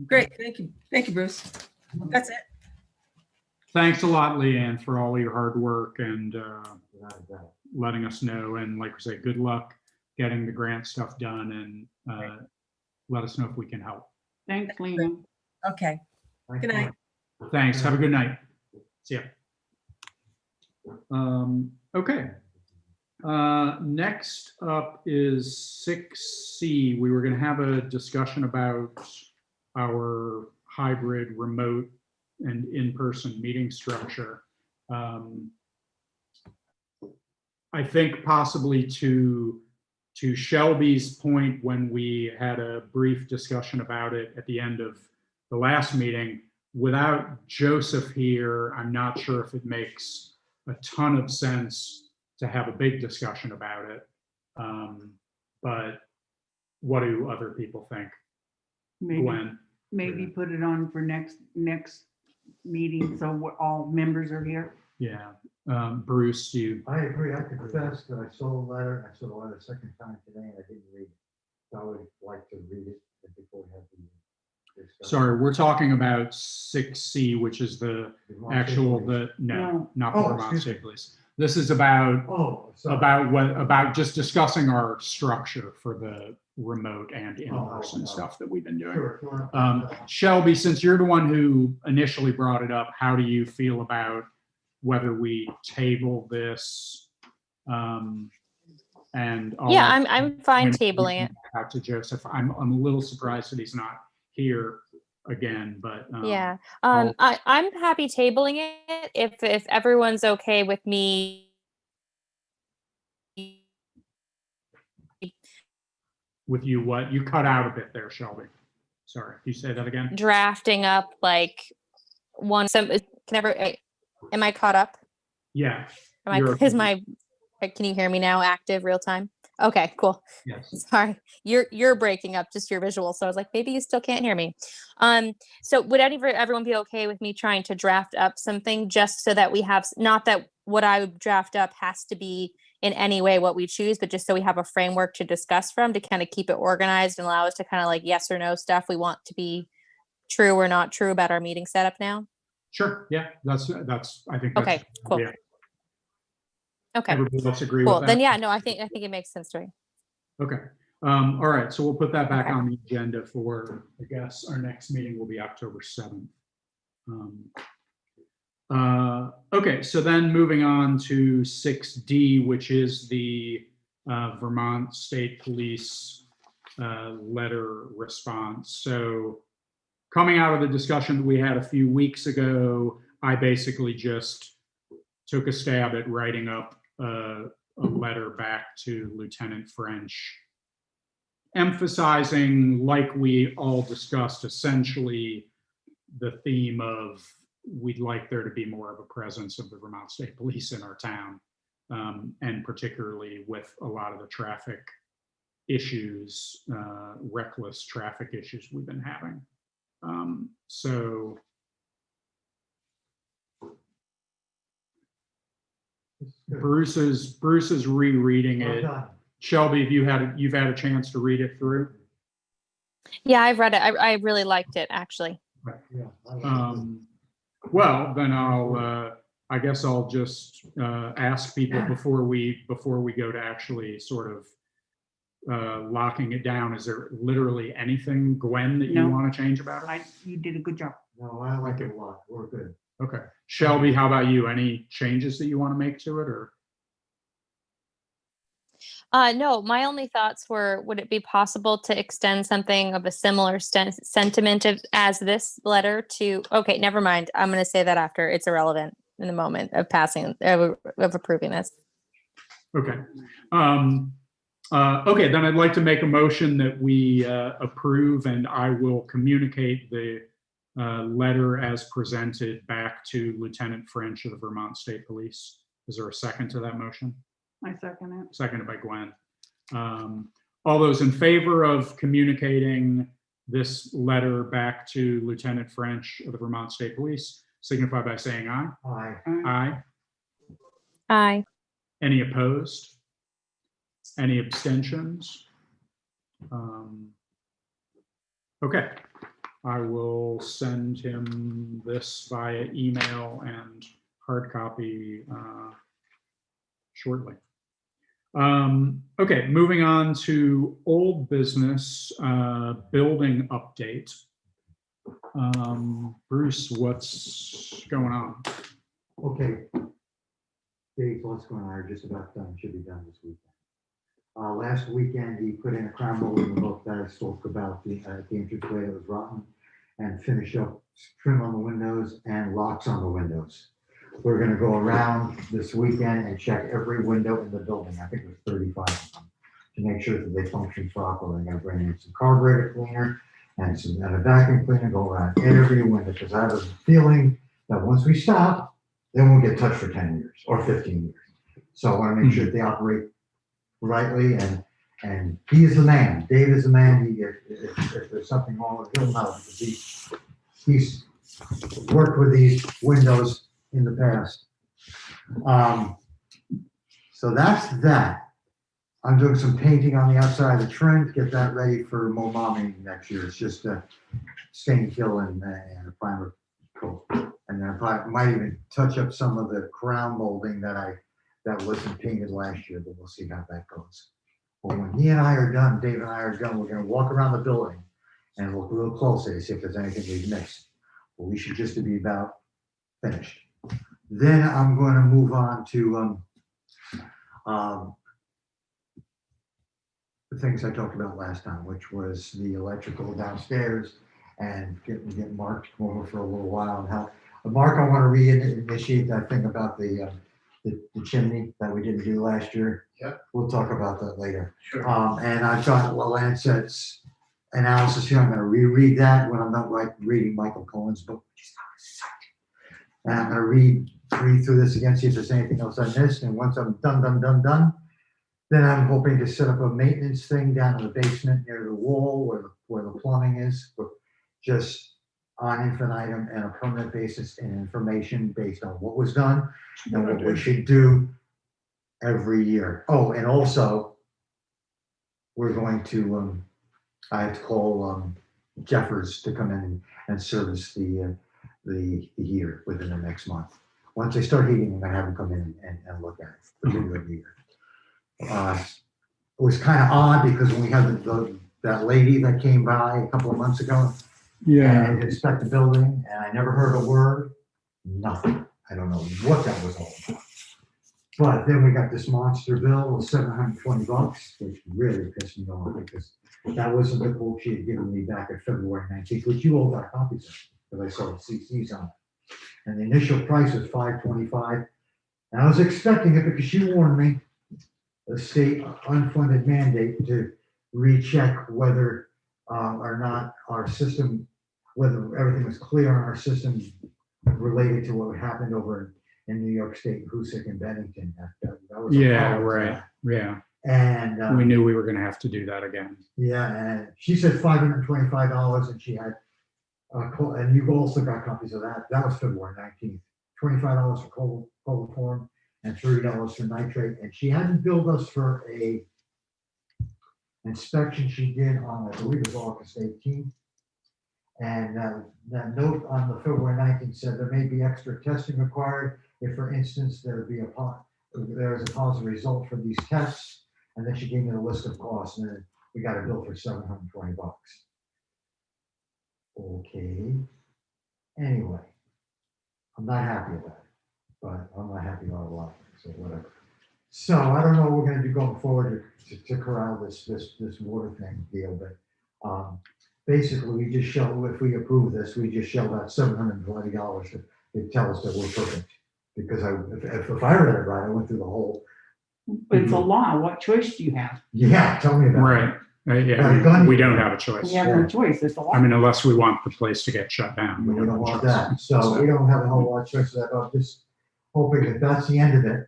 Great, thank you. Thank you, Bruce. That's it. Thanks a lot, Leanne, for all your hard work and Without a doubt. letting us know. And like I say, good luck getting the grant stuff done, and let us know if we can help. Thanks, Liam. Okay, Thanks good night. much. Thanks. Have a good night. See ya. Okay. Next up is 6C. We were going to have a discussion about our hybrid remote and in-person meeting structure. I think possibly to Shelby's point, when we had a brief discussion about it at the end of the last meeting, without Joseph here, I'm not sure if it makes a ton of sense to have a big discussion about it. But what do other people think? Gwen? Maybe put it on for next meeting, so all members are here. Yeah. Bruce, I agree. I confess that I saw the letter. I saw the letter a second time today and I didn't read it. So I would like to read it before we have the discussion. sorry, we're talking about 6C, which is the actual, no, No. not the Oh, Vermont excuse me. State Police. This is about Sorry. about just discussing our structure for the remote and in-person stuff that we've been doing. Sure. Shelby, since you're the one who initially brought it up, how do you feel about whether we table this? And Yeah, I'm fine tabling it. out to Joseph. I'm a little surprised that he's not here again, but Yeah. I'll- I'm happy tabling it if everyone's okay with me with you, what you cut out a bit there, Shelby. Sorry, can you say that again? drafting up like am I caught up? Yeah. Is my can you hear me now active real time? Okay, cool. Yes. Sorry, you're breaking up, just your visual. So I was like, maybe you still can't hear me. So would everyone be okay with me trying to draft up something just so that we have, not that what I would draft up has to be in any way what we choose, but just so we have a framework to discuss from to kind of keep it organized and allow us to kind of like yes or no stuff we want to be true or not true about our meeting setup now? Sure. Yeah, that's I think that's Okay, cool. yeah. Okay, Everybody else agree cool. with that? Then yeah, no, I think it makes sense to me. Okay. All right. So we'll put that back Okay. on the agenda for, I guess, our next meeting will be October 7th. Okay. So then moving on to 6D, which is the Vermont State Police letter response. So coming out of the discussion that we had a few weeks ago, I basically just took a stab at writing up a letter back to Lieutenant French, emphasizing, like we all discussed, essentially the theme of we'd like there to be more of a presence of the Vermont State Police in our town, and particularly with a lot of the traffic issues, reckless traffic issues we've been having. So Bruce is rereading it. Shelby, you've had a chance to read it through? Yeah, I've read it. I really liked it actually. Well, then I guess I'll just ask people before we go to actually sort of locking it down. Is there literally anything, Gwen, that you No. want to change about it? You did a good job. No, I like it a lot. We're good. Okay. Shelby, how about you? Any changes that you want to make to it, or? No, my only thoughts were, would it be possible to extend something of a similar sentiment as this letter to, okay, never mind. I'm going to say that after. It's irrelevant in the moment of passing, of approving this. Okay. Okay, then I'd like to make a motion that we approve, and I will communicate the letter as presented back to Lieutenant French of the Vermont State Police. Is there a second to that motion? I second it. Seconded by Gwen. All those in favor of communicating this letter back to Lieutenant French of the Vermont State Police signify by saying aye. Aye. Aye. Aye. Any opposed? Any abstentions? Okay, I will send him this via email and hard copy shortly. Okay, moving on to old business, building update. Bruce, what's going on? Okay. Dave, what's going on? Just about done, should be done this weekend. Last weekend, he put in a crown mold in the book that I spoke about the entranceway that was rotten, and finish up trim on the windows and locks on the windows. We're gonna go around this weekend and check every window in the building. I think there's 35 of them, to make sure that they function properly. I'm gonna bring in some carburetor cleaner and a vacuum cleaner, go around every window, because I have a feeling that once we stop, they won't get touched for 10 years or 15 years. So I want to make sure that they operate rightly, and he is the man. Dave is the man. If there's something wrong with him, he'll know, because he's worked with these windows in the past. So that's that. I'm doing some painting on the outside of the trim, get that ready for Momami next year. It's just a stain kill and a primer coat. And then I might even touch up some of the crown molding that wasn't painted last year, but we'll see how that goes. But when he and I are done, Dave and I are done, we're gonna walk around the building and look real closely to see if there's anything we've missed. But we should just be about finished. Then I'm gonna move on to the things I talked about last time, which was the electrical downstairs and get Mark to come over for a little while and help. Mark, I want to reinitiate that thing about the chimney that we didn't do last year. Yep. We'll talk about that later. Sure. And I've got Lancet's analysis here. I'm going to reread that when I'm not reading Michael Cohen's book. And I'm going to read through this again, see if there's anything else I missed. And once I'm done, then I'm hoping to set up a maintenance thing down in the basement near the wall where the plumbing is, but just on infinitum and a permanent basis and information based on what was done and what we should do every year. Oh, and also we're going to, I have to call Jeffers to come in and service the heater within the next month. Once they start heating, I'm gonna have them come in and look at it for the year. It was kind of odd because when we had that lady that came by a couple of months ago, and inspect the building, and I never heard a word, nothing. I don't know what that was all about. But then we got this monster bill of $720, which really pissed me off because that wasn't the quote she had given me back at February 19th, which you all got copies of, because I saw the CCs on it. And the initial price was $525. And I was expecting it because she warned me, the state unfunded mandate, to recheck whether or not our system, whether everything was clear on our system related to what happened over in New York State, Hoosick and Bennington. That was a problem with Right. that. Yeah. And We knew we were going to have to do that again. yeah, and she said $525, and she had, and you also got copies of that. That was February 19th. $25 for coliform and $30 for nitrate. And she hadn't billed us for a inspection she did on, I believe it was August 18th. And that note on the February 19th said there may be extra testing required if, for instance, there is a positive result for these tests. And then she gave me a list of costs, and then we got a bill for $720. Okay. Anyway, I'm not happy about it, but I'm not happy about a lot of things, so whatever. So I don't know what we're gonna do going forward to corral this water thing deal, but basically we just shell, if we approve this, we just shell out $720 to tell us that we're perfect. Because if I read it right, I went through the whole It's a law. What choice do you have? Yeah, tell me about it. Right. Yeah, Yeah, gun- we don't have a choice. We have no choice. It's a law. I mean, unless we want the place to get shut down. We have don't no want choice. that, so we don't have a whole lot of choice of that, I'm just hoping that that's the end of it.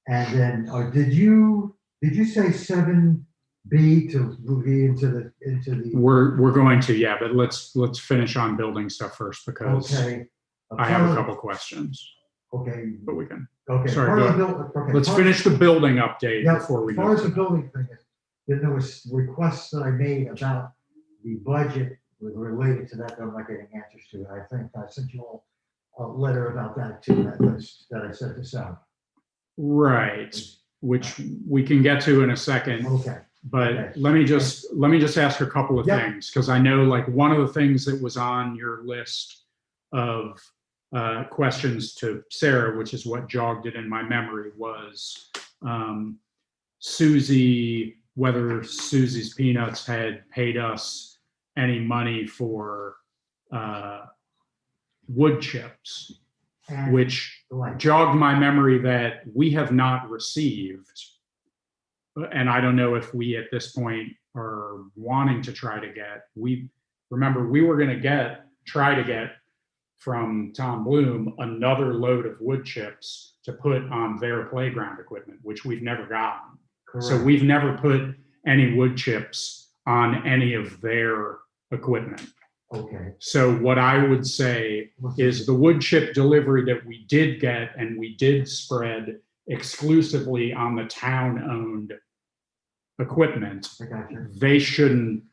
And then, did you say 7B to move into the, We're going to, yeah, but let's finish on building stuff first because okay. I have a couple questions, Okay, but we can, okay. Sorry, part of go the build- okay, let's part- finish the building update Yeah, before we as far go. as the building thing is, then there was requests that I made about the budget related to that I'm not getting answers to. I think I sent you all a letter about that too, that list that I sent this out. Right, which we can get to in a second. Okay, But Okay. let me just ask a couple of Yep. things, because I know like one of the things that was on your list of questions to Sarah, which is what jogged it in my memory, was Susie, whether Susie's Peanuts had paid us any money for wood chips, and which blank. jogged my memory that we have not received. And I don't know if we at this point are wanting to try to get, remember, we were going to try to get from Tom Bloom another load of wood chips to put on their playground equipment, which we've never gotten. So Correct. we've never put any wood chips on any of their equipment. Okay. So what I would say is the wood chip delivery that we did get and we did spread exclusively on the town-owned equipment, I got you. they shouldn't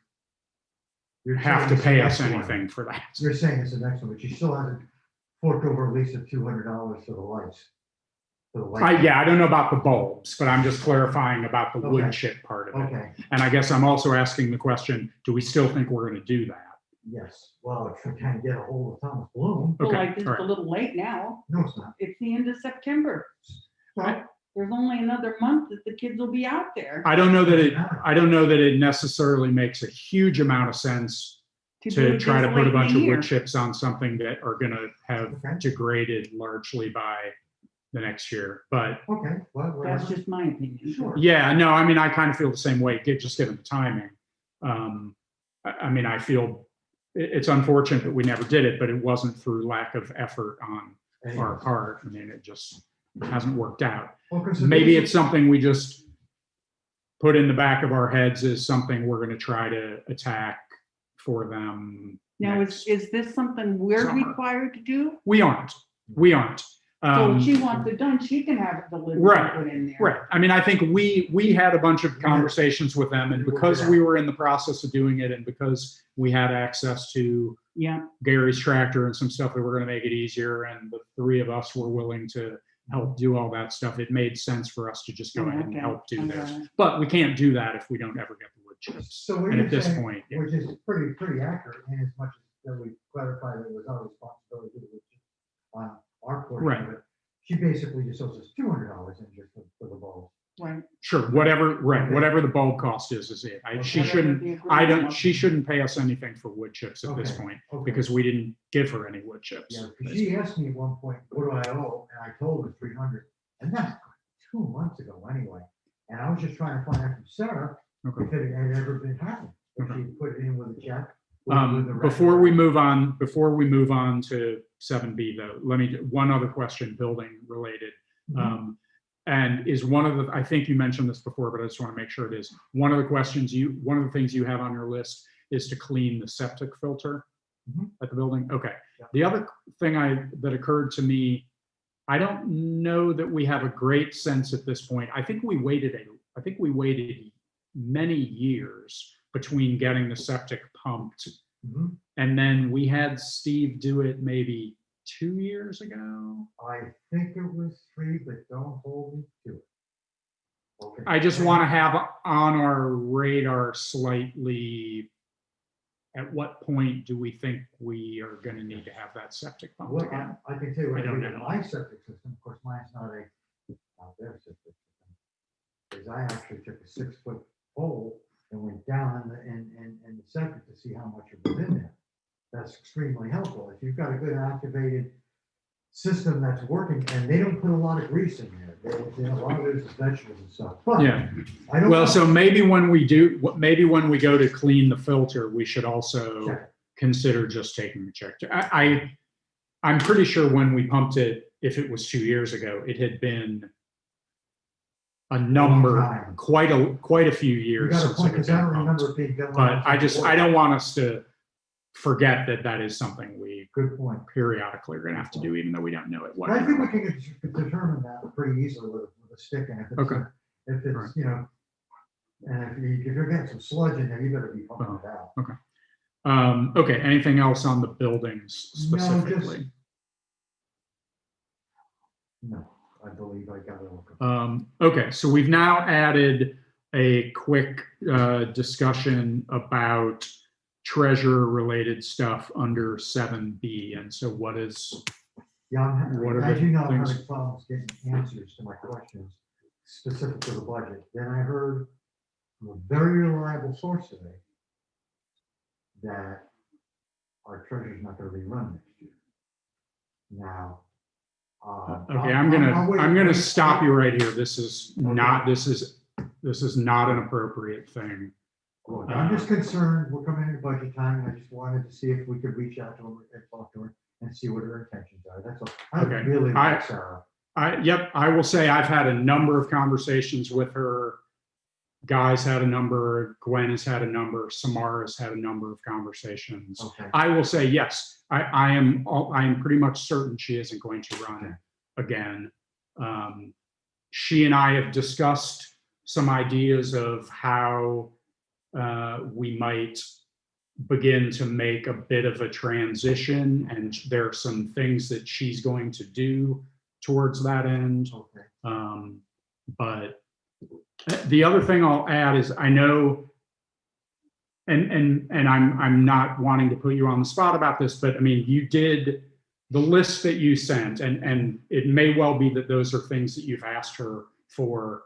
You're have saying to it's pay the us next one. anything for that. You're saying it's the next one, but you still haven't forked over at least $200 for the lights. For the light. Yeah, I don't know about the bulbs, but I'm just clarifying about the wood Okay. chip part of it. Okay, And I guess I'm also asking the question, do we still think we're going to do that? yes. Well, if we can get a hold of Thomas Bloom. Well, Okay, like it's all right. a little late now. No, it's not. It's the end of September. Well, There's only another month that the kids will be out there. I don't know that it necessarily makes a huge amount of sense do to it try this to put late a in bunch the of year. wood chips on something that are going to have Okay. degraded largely by the next year. But Okay, well, That's whatever. just my opinion. Sure. yeah, no, I mean, I kind of feel the same way, just given the timing. I mean, I feel it's unfortunate that we never did it, but it wasn't through lack of effort on our part. I mean, it just hasn't worked out. Well, 'cause Maybe this it's is- something we just put in the back of our heads as something we're going to try to attack for them. Now, next. is this something we're summer. required to do? We aren't. So if she wants it done, she can have it delivered right, and put in there. Right. I mean, I think we had a bunch of conversations with them, and because we were in the process of doing it, and because we had access to Yeah, Gary's tractor and some stuff that were going to make it easier, and the three of us were willing to help do all that stuff, it made sense for us to just go ahead and Okay. help do Okay. this. But we can't do that if we don't ever get the wood chips. So what And you're at this saying, point, yeah. which is pretty accurate, in as much as that we clarified that it was our responsibility to do it on our portion Right. of it. She basically just owes us $200 in just for the bulbs. right. Sure, whatever, right, Okay. whatever the bulb cost is it. She Okay. shouldn't, she shouldn't pay us anything for wood chips at this Okay. point, Okay. because we didn't give her any wood chips. Yeah, because she asked me at one point, what do I owe? And I told her 300, and that's 2 months ago anyway. And I was just trying to find out from Sarah Okay. if it had ever been happened. If Okay. she put it in with a check. with the Before we record. move on to 7B though, let me, one other question, building related. Mhm. And is one of the, I think you mentioned this before, but I just want to make sure it is. One of the things you have on your list is to clean the septic filter Mhm. at the building? Okay. Yeah. The other thing that occurred to me, I don't know that we have a great sense at this point. I think we waited many years between getting the septic pumped, Mhm. and then we had Steve do it maybe 2 years ago. I think it was 3, but don't hold me to it. Okay. I just want to have on our radar slightly, at what point do we think we are going to need to have that septic pumped Well, again? I can tell you what I I don't did in know. my septic system, of course, mine's not their septic system. Is I actually took a 6-foot pole and went down in the septic to see how much was in there. That's extremely helpful. If you've got a good activated system that's working, and they don't put a lot of grease in there. A lot of it is vegetables and stuff. But Yeah. I don't. Well, know. so maybe when we go to clean the filter, we should also Check. consider just taking the check. I'm pretty sure when we pumped it, if it was 2 years ago, it had been a number, time. quite a few You years got a since point, it had because I been don't remember pumped. it being done. But I don't want us to forget that that is something we Good point. periodically are gonna have to do, even though we don't know it. But I think we can determine that pretty easily with a stick, and if it's, Okay. if it's, Right. you know, and if you're getting some sludge in there, you better be pumping it out. Okay, anything else on the buildings No, just- specifically? No, I believe I got it all. Okay, so we've now added a quick discussion about treasurer-related stuff under 7B. And so what is, Yeah, What are as the you know, I'm things- having problems getting answers to my questions specific to the budget. Then I heard from a very reliable source today that our treasurer's not gonna be run next year. Now. okay, I'm gonna stop you right here. This is not an appropriate thing. Look, I'm just concerned, we're coming into budget time, and I just wanted to see if we could reach out to her and talk to her and see what her intentions are, that's all. I Okay, really like Sarah. I will say I've had a number of conversations with her. Guy's had a number, Gwen has had a number, Samara's had a number of conversations. Okay, I will say, yes, I am pretty much certain she isn't going to run again. She and I have discussed some ideas of how we might begin to make a bit of a transition, and there are some things that she's going to do towards that end. okay. But the other thing I'll add is I know, and I'm not wanting to put you on the spot about this, but I mean, you did the list that you sent, and it may well be that those are things that you've asked her for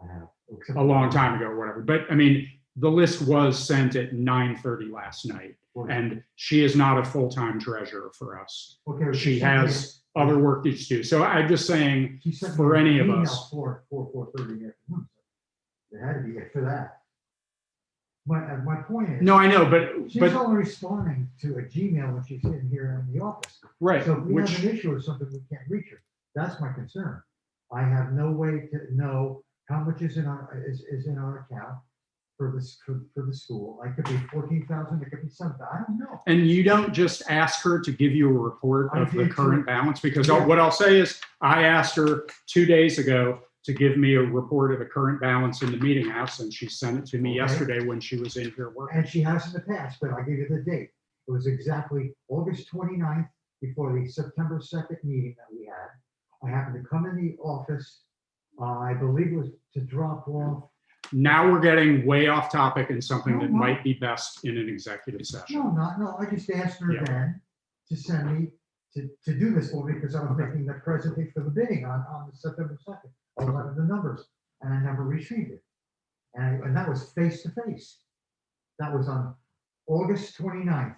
I have. a long time ago or whatever. But I mean, the list was sent at 9:30 last night, and she is not a full-time treasurer for us. Okay, She sent me- has other work that she do. So I'm just saying, she sent me for an any of email us. 4:30 in the afternoon. It had to be it for that. My point is. No, I know, but She's only responding to a Gmail when she's sitting here in the office. right, So if we which have an issue or something, we can't reach her. That's my concern. I have no way to know how much is in our account for this, for the school. I could be 14,000, it could be something, I don't know. and you don't just ask her to give you a report I of the did current too. balance, because Yeah. what I'll say is I asked her 2 days ago to give me a report of the current balance in the meeting house, and she sent it to me Okay. yesterday when she was in here working. And she has in the past, but I'll give you the date. It was exactly August 29th, before the September 2nd meeting that we had. I happened to come in the office, I believe it was to drop off. Now we're getting way off topic and something that No. might be best in an executive session. No, I just asked her Yeah. then to send me, to do this for me, because I was making the presentation for the bidding on September 2nd. I was having the numbers, and I never received it. And that was face to face. That was on August 29th,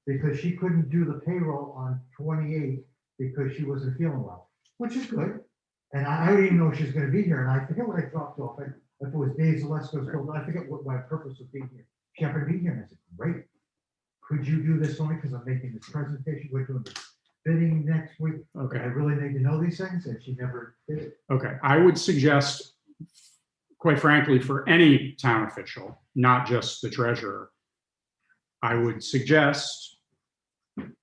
because she couldn't do the payroll on 28th because she wasn't feeling well, which is good. And I didn't even know she was gonna be here, and I forget what I dropped off. If it was Dave Zalesko's, I forget what my purpose of being here. She happened to be here, and I said, great. Could you do this for me? Because I'm making this presentation, we're doing the bidding next week. I Okay, really need to know these things, and she never did it. okay. I would suggest, quite frankly, for any town official, not just the treasurer, I would suggest,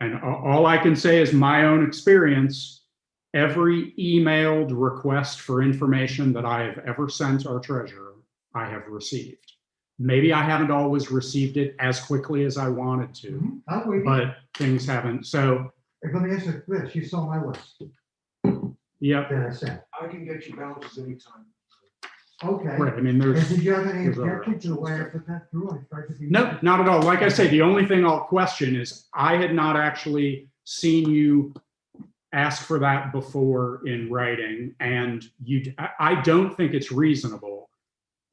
and all I can say is my own experience, every emailed request for information that I have ever sent our treasurer, I have received. Maybe I haven't always received it as quickly as I wanted to, I'll wait. but things haven't. So, Let me ask you this, you saw my list yep, that I sent. I can get you balances anytime. Okay. right. I mean, And there's. did you have any there's other objection to the options. way I put that through? I tried to be. No, not at all. Like I say, the only thing I'll question is I had not actually seen you ask for that before in writing, and I don't think it's reasonable.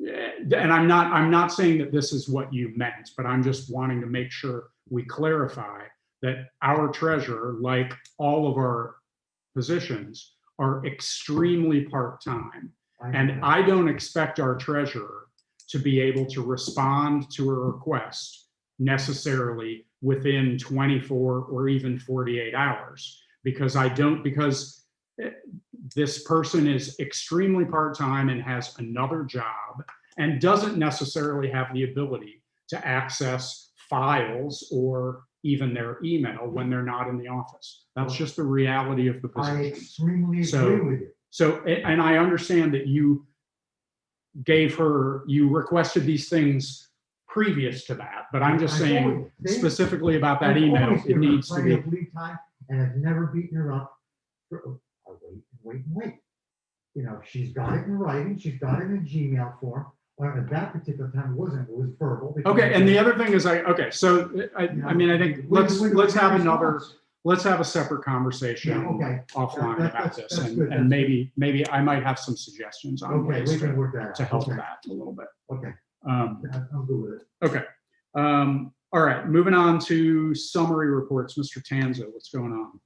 And I'm not saying that this is what you meant, but I'm just wanting to make sure we clarify that our treasurer, like all of our positions, are extremely part-time. And know. I don't expect our treasurer to be able to respond to a request necessarily within 24 or even 48 hours, because this person is extremely part-time and has another job and doesn't necessarily have the ability to access files or even their email when they're not in the office. That's just the reality of the I position. extremely So- agree with you. So, and I understand that you requested these things previous to that, but I'm just I've saying always- they- specifically about that I've email, always it given her needs to plenty be. of lead time, and I've never beaten her up for, wait. You know, she's got it in writing, she's got it in a Gmail form, or at that particular time, it was verbal. because- Okay, and the other thing is so I mean, I think let's have a separate conversation Yeah, okay. offline That- about that's- this, that's good, and that's maybe I might have some suggestions on Okay, ways we can to work that out. help Okay, that a little bit. Okay, Um, I'm good with it. Okay. All right, moving on to summary reports. Mr. Tanza, what's going on?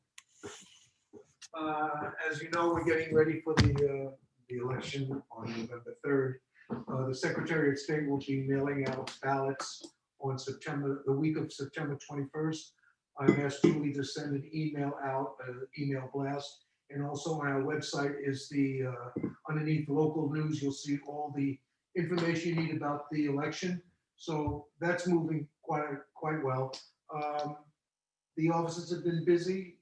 As you know, we're getting ready for the election on November 3rd. The Secretary of State will be mailing out ballots on the week of September 21st. I've asked Julie to send an email out, an email blast. And also on our website is underneath local news, you'll see all the information you need about the election. So that's moving quite well. The offices have been busy.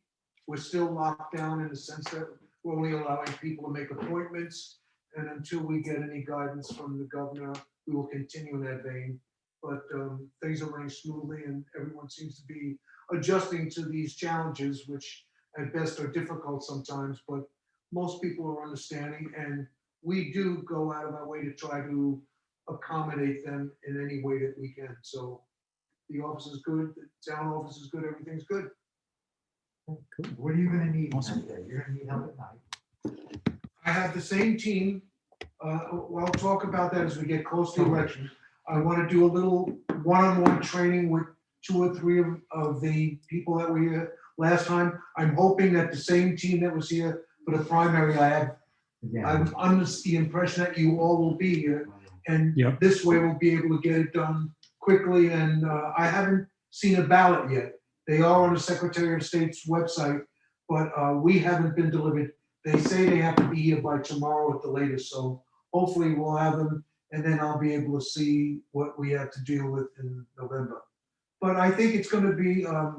We're still locked down in the sense that we're only allowing people to make appointments. And until we get any guidance from the governor, we will continue in that vein. But things are running smoothly and everyone seems to be adjusting to these challenges, which at best are difficult sometimes, but most people are understanding. And we do go out of our way to try to accommodate them in any way that we can. So the office is good, the town office is good, everything's good. What are you gonna need Awesome. that day? You're gonna need help at night. I have the same team. I'll talk about that as we get close to the election. I want to do a little one-on-one training with 2 or 3 of the people that were here last time. I'm hoping that the same team that was here for the primary, I'm under the impression that you all will be here. And Yep. this way we'll be able to get it done quickly. And I haven't seen a ballot yet. They are on the Secretary of State's website, but we haven't been delivered. They say they have to be here by tomorrow at the latest, so hopefully we'll have them, and then I'll be able to see what we have to deal with in November. But I think it's gonna be a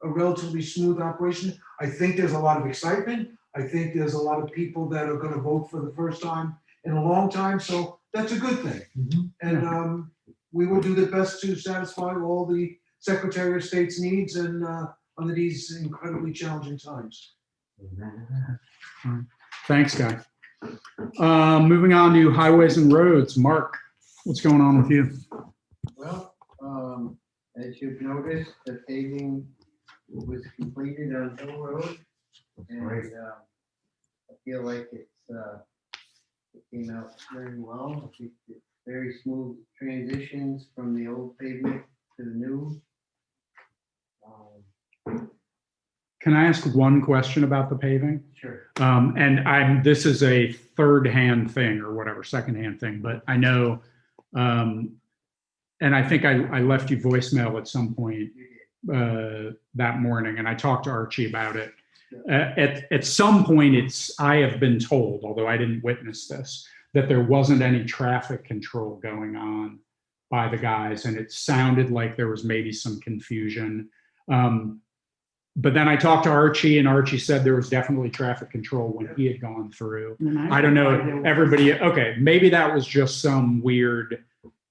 relatively smooth operation. I think there's a lot of excitement. I think there's a lot of people that are gonna vote for the first time in a long time, so that's a good thing. Mhm. And we will do the best to satisfy all the Secretary of State's needs and under these incredibly challenging times. Thanks, Guy. Moving on to highways and roads. Mark, what's going on with you? Well, as you've noticed, the paving was completed on Hill Road. And Great. I feel like it came out very well. I think it's very smooth transitions from the old pavement to the new. Can I ask one question about the paving? Sure. And this is a third-hand thing or whatever, second-hand thing, but I know, and I think I left you voicemail at some point that morning, and I talked to Archie about it. At some point, I have been told, although I didn't witness this, that there wasn't any traffic control going on by the guys, and it sounded like there was maybe some confusion. But then I talked to Archie, and Archie said there was definitely traffic control when he had gone through. I don't know, everybody, okay, maybe that was just some weird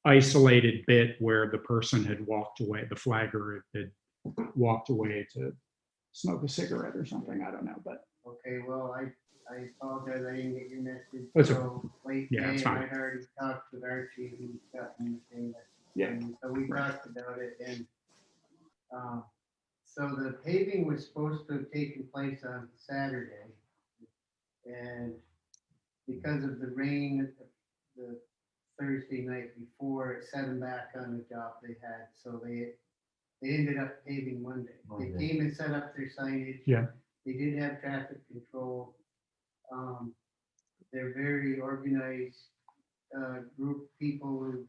isolated bit where the person had walked away, the flagger had walked away to smoke a cigarette or something, I don't know, but. Okay, well, I apologize, I didn't get your message That's so late. Yeah, it's today, and fine. I'd already talked with Archie, who's gotten the thing. Yeah. And so we talked about it, and so the paving was supposed to have taken place on Saturday. And because of the rain, the Thursday night before, it set them back on the job they had, so they ended up paving Monday. They came and set up their signage. Yeah. They did have traffic control. They're very organized group of people who've,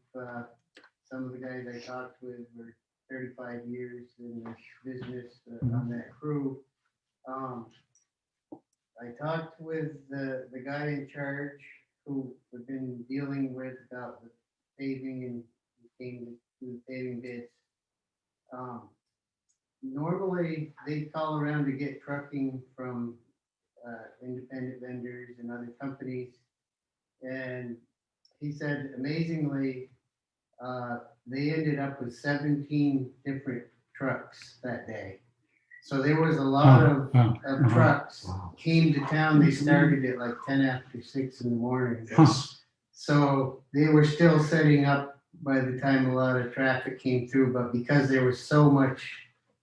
some of the guys I talked with were 35 years in this business on that crew. I talked with the guy in charge who we've been dealing with about the paving and came to the paving bids. Normally, they call around to get trucking from independent vendors and other companies. And he said, amazingly, they ended up with 17 different trucks that day. So there was a lot of trucks came to town. They started at like 10 after 6 in the morning. So they were still setting up by the time a lot of traffic came through, but because there was so much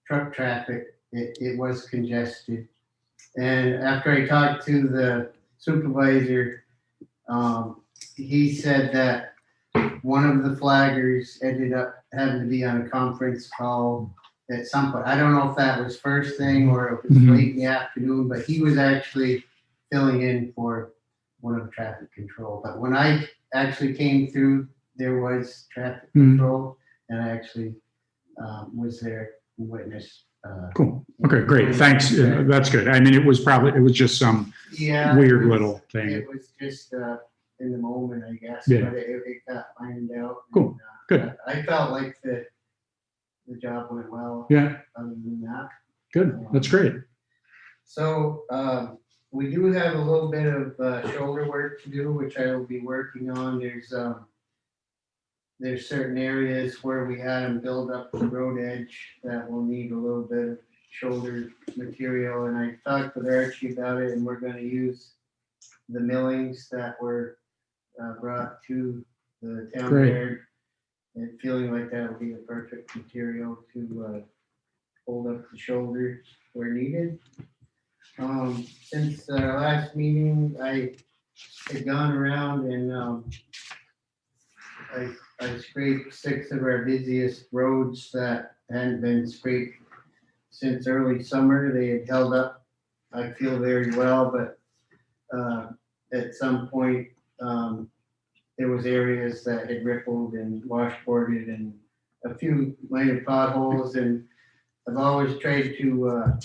truck traffic, it was congested. And after I talked to the supervisor, he said that one of the flaggers ended up having to be on a conference call at some point. I don't know if that was first thing or it was late in the afternoon, but he was actually filling in for one of the traffic control. But when I actually came through, there was traffic control, and I actually was there and witnessed. Cool. Okay, great. Thanks. That's good. I mean, it was just some weird little thing. It was just in the moment, I guess, Yeah. but it got ironed out. Cool. Good. I felt like the job went well. Yeah. Other than that. Good. That's great. So we do have a little bit of shoulder work to do, which I will be working on. There's certain areas where we had them build up the road edge that will need a little bit of shoulder material. And I talked with Archie about it, and we're going to use the millings that were brought to the town yard, and feeling like that would be the perfect material to hold up the shoulders where needed. Since our last meeting, I had gone around and I scraped 6 of our busiest roads that hadn't been scraped since early summer. They had held up, I feel, very well, but at some point there was areas that had rippled and washboarded and a few minor potholes, and I've always tried to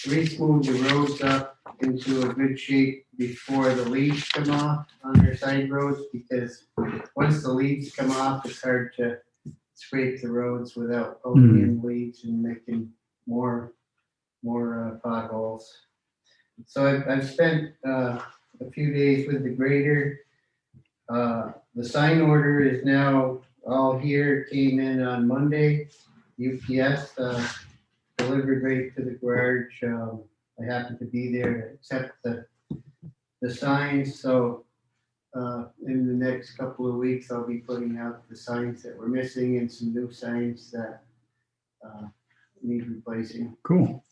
re-smooth the roads up into a good shape before the leaves come off on their side roads, because once the leaves come off, it's hard to scrape the roads without pulling in leaves and making more potholes. So I've spent a few days with the grader. The sign order is now all here. It came in on Monday. UPS delivered right to the garage. I happened to be there to accept the signs. So in the next couple of weeks, I'll be putting out the signs that were missing and some new signs that need replacing. Cool.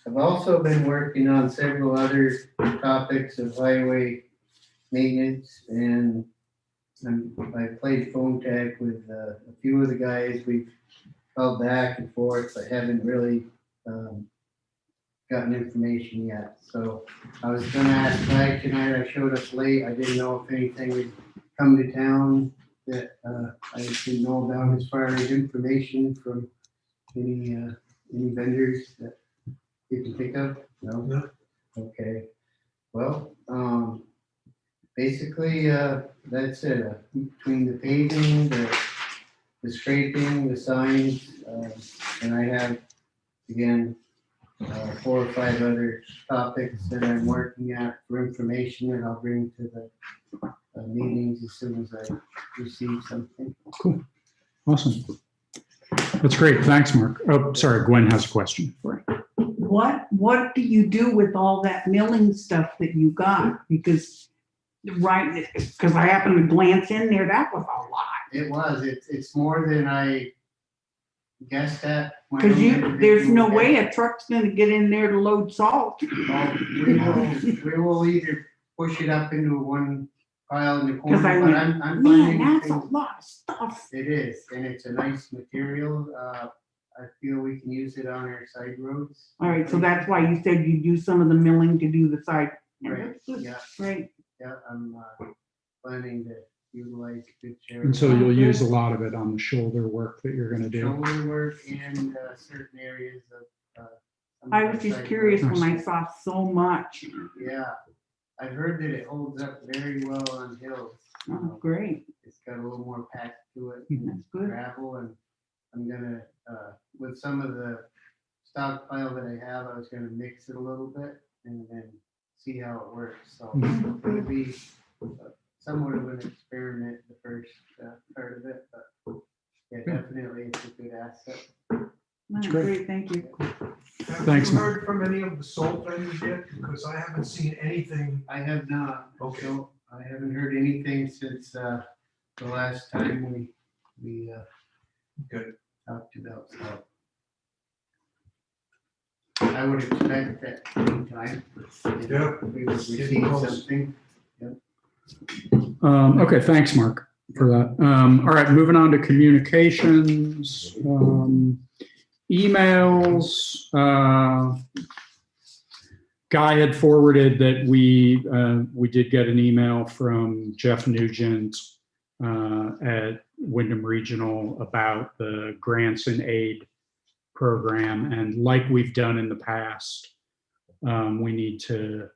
I've also been working on several other topics of highway maintenance, and I played phone tag with a few of the guys. We've called back and forth, but haven't really gotten information yet. So I was gonna ask Mike tonight. I showed up late. I didn't know if anything would come to town that I didn't know about as far as information from any vendors that you can think of. No. Okay. Well, basically that's it. Between the paving, the scraping, the signs, and I have again 4 or 5 other topics that I'm working at for information, and I'll bring to the meetings as soon as I receive something. Cool. Awesome. That's great. Thanks, Mark. Oh, sorry. Gwen has a question for you. What do you do with all that milling stuff that you got? Because I happened to glance in there, that was a lot. It was. It's more than I guessed at. Because there's no way a truck's gonna get in there to load salt. Well, we will either push it up into one pile in the corner, Because I but went, I'm man, finding that's a things. lot of stuff. It is, and it's a nice material. I feel we can use it on our side roads. All right, so that's why you said you do some of the milling to do the side. Right, yeah, Right. yeah, I'm planning to utilize a good share. And so you'll use a lot of it on the shoulder work that you're gonna do. Shoulder work and certain areas of. some I of was our just side curious roads. when I saw so much. Yeah, I heard that it holds up very well on hills. Oh, great. It's got a little more pack to it. Mhm. That's good. Gravel, and I'm gonna, with some of the stockpile that I have, I was gonna mix it a little bit and then see how it works. So Mhm. it's gonna be somewhat of an experiment, the first part of it, but yeah, definitely it's a good asset. That's great. great, thank you. Have Thanks, you Mike. heard from any of the salt vendors yet? Because I haven't seen anything. I have not. Okay. So I haven't heard anything since the last time we Good. talked about salt. I would expect that anytime. Yeah. We would Getting receive close. something. Okay, thanks, Mark, for that. All right, moving on to communications. Emails. Guy had forwarded that we did get an email from Jeff Nugent at Wyndham Regional about the grants and aid program. And like we've done in the past, we need to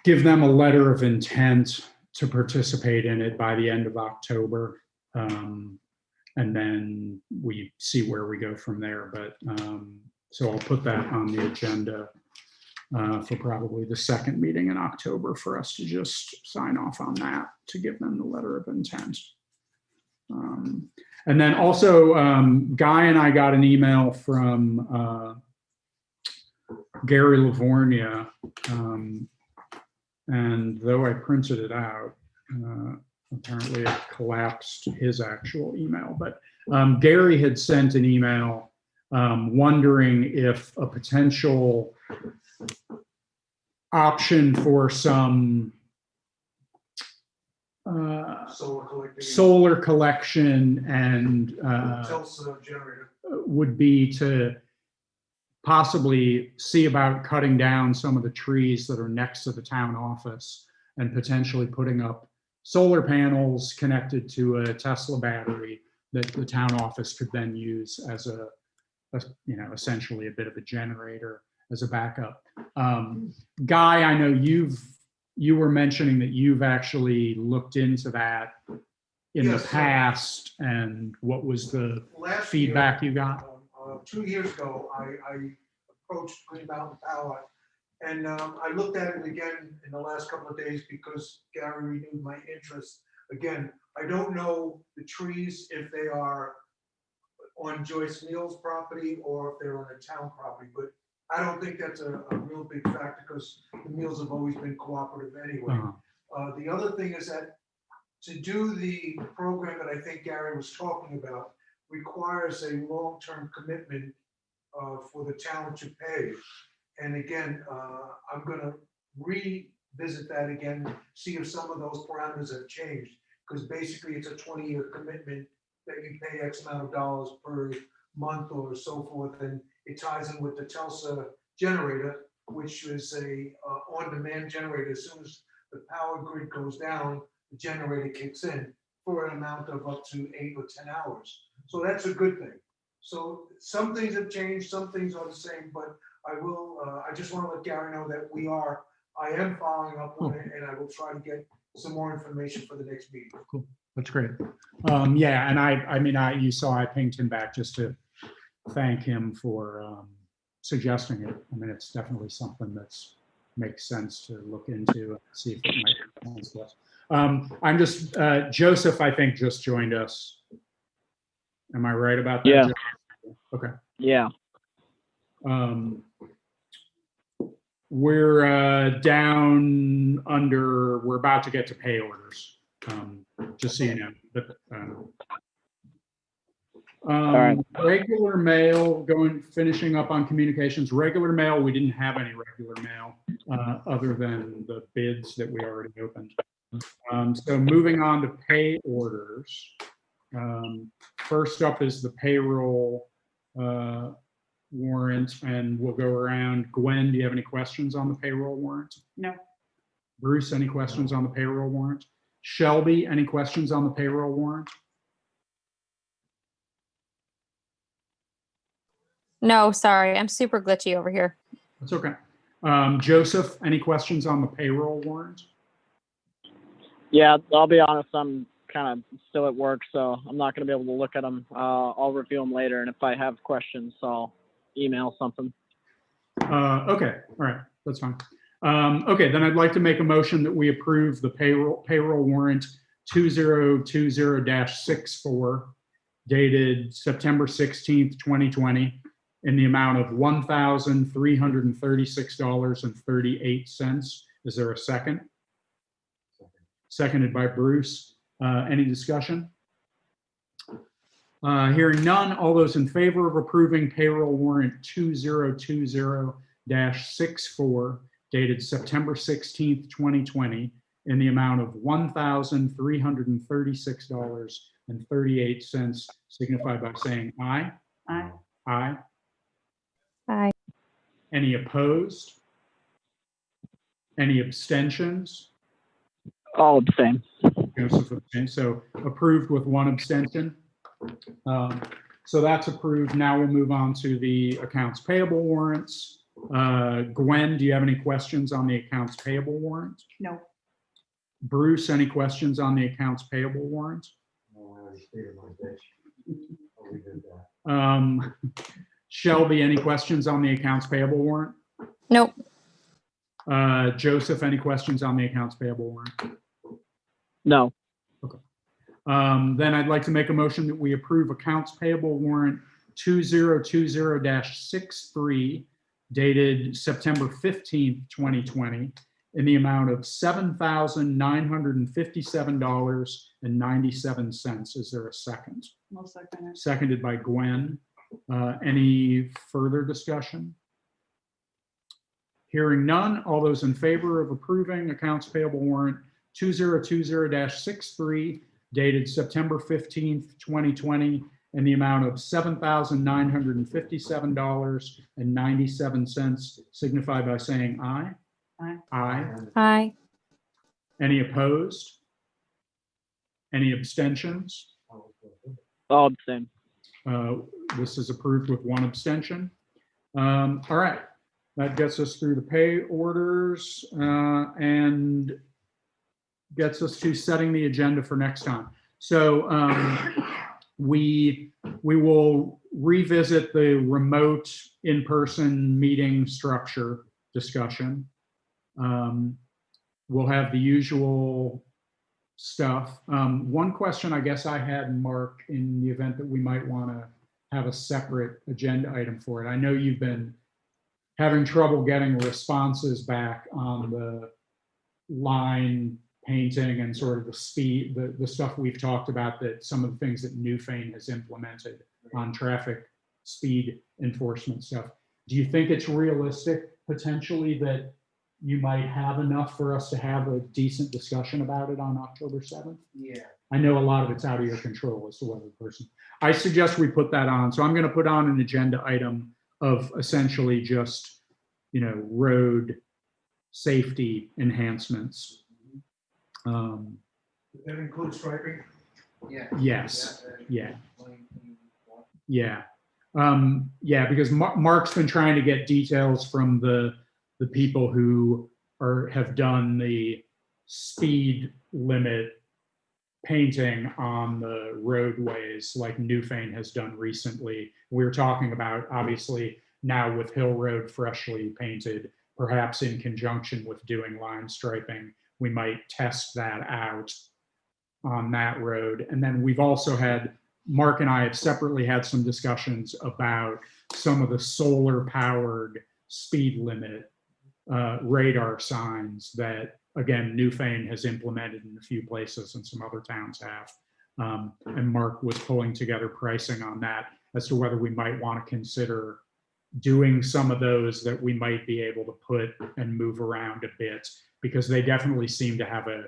give them a letter of intent to participate in it by the end of October. And then we see where we go from there. But so I'll put that on the agenda for probably the second meeting in October for us to just sign off on that, to give them the letter of intent. And then also, Guy and I got an email from Gary Livornia, and though I printed it out, apparently it collapsed his actual email. But Gary had sent an email wondering if a potential option for some solar collection and Tulsa generator. would be to possibly see about cutting down some of the trees that are next to the town office and potentially putting up solar panels connected to a Tesla battery that the town office could then use as a essentially a bit of a generator as a backup. Guy, I know you were mentioning that you've actually looked into that in the Yes, sir. past, and what was the Last feedback year, you got? 2 years ago, I approached Green Mountain Power, and I looked at it again in the last couple of days because Gary renewed my interest. Again, I don't know the trees, if they are on Joyce Neal's property or if they're on a town property, but I don't think that's a real big factor because the Neals have always been cooperative anyway. The other thing is that to do the program that I think Gary was talking about requires a long-term commitment for the town to pay. And again, I'm gonna revisit that again, see if some of those parameters have changed. Because basically it's a 20-year commitment that you pay X amount of dollars per month or so forth. And it ties in with the Tulsa generator, which is a on-demand generator. As soon as the power grid goes down, the generator kicks in for an amount of up to 8 or 10 hours. So that's a good thing. So some things have changed, some things are the same, but I just want to let Gary know that I am following up on it, and I will try to get some more information for the next meeting. Cool. That's great. Yeah, and I mean, you saw I pinged him back just to thank him for suggesting it. I mean, it's definitely something that's makes sense to look into and see if it might make sense to us. I'm just, Joseph, I think, just joined us. Am I right about that? Yeah. Joseph? Okay. Yeah. We're down under, we're about to get to pay orders, just so you know. But, right. regular mail, finishing up on communications. Regular mail, we didn't have any regular mail other than the bids that we already opened. So moving on to pay orders. First up is the payroll warrant, and we'll go around. Gwen, do you have any questions on the payroll warrant? No, Bruce, any questions on the payroll warrant? Shelby, any questions on the payroll warrant? No, sorry, I'm super glitchy over here. That's okay. Joseph, any questions on the payroll warrant? Yeah, I'll be honest, I'm kind of still at work, so I'm not going to be able to look at them. I'll review them later, and if I have questions, I'll email something. Okay, all right, that's fine. Okay, then I'd like to make a motion that we approve the payroll warrant 2020-64 dated September 16th, 2020 in the amount of $1,336.38. Is there a second? Seconded by Bruce. Any discussion? Hearing none, all those in favor of approving payroll warrant 2020-64 dated September 16th, 2020 in the amount of $1,336.38 signify by saying aye. aye. Aye. Aye. Any opposed? Any abstentions? All abstain. Joseph abstained, so approved with one abstention. So that's approved. Now we'll move on to the accounts payable warrants. Gwen, do you have any questions on the accounts payable warrant? No, Bruce, any questions on the accounts payable warrant? No, I already stated my pitch. I'll leave it at that. Shelby, any questions on the accounts payable warrant? Nope. Joseph, any questions on the accounts payable warrant? No. Then I'd like to make a motion that we approve accounts payable warrant 2020-63 dated September 15th, 2020 in the amount of $7,957.97. Is there a second? no second. Seconded by Gwen. Any further discussion? Hearing none, all those in favor of approving accounts payable warrant 2020-63 dated September 15th, 2020 in the amount of $7,957.97 signify by saying aye. Aye. Aye. Aye. Any opposed? Any abstentions? All abstain. This is approved with one abstention. All right, that gets us through the pay orders and gets us to setting the agenda for next time. So we will revisit the remote in-person meeting structure discussion. We'll have the usual stuff. One question I guess I had, Mark, in the event that we might want to have a separate agenda item for it. I know you've been having trouble getting responses back on the line painting and sort of the speed, the stuff we've talked about, that some of the things that Newfane has implemented on traffic speed enforcement stuff. Do you think it's realistic potentially that you might have enough for us to have a decent discussion about it on October 7th? Yeah. I know a lot of it's out of your control as to whether the person, I suggest we put that on. So I'm going to put on an agenda item of essentially just, road safety enhancements. That includes striping. Yeah. Yes. Yeah. Yeah. Yeah, because Mark's been trying to get details from the people who have done the speed limit painting on the roadways like Newfane has done recently. We're talking about, obviously, now with Hill Road freshly painted, perhaps in conjunction with doing line striping, we might test that out on that road. And then we've also had, Mark and I have separately had some discussions about some of the solar powered speed limit radar signs that, again, Newfane has implemented in a few places and some other towns have. And Mark was pulling together pricing on that as to whether we might want to consider doing some of those that we might be able to put and move around a bit, because they definitely seem to have a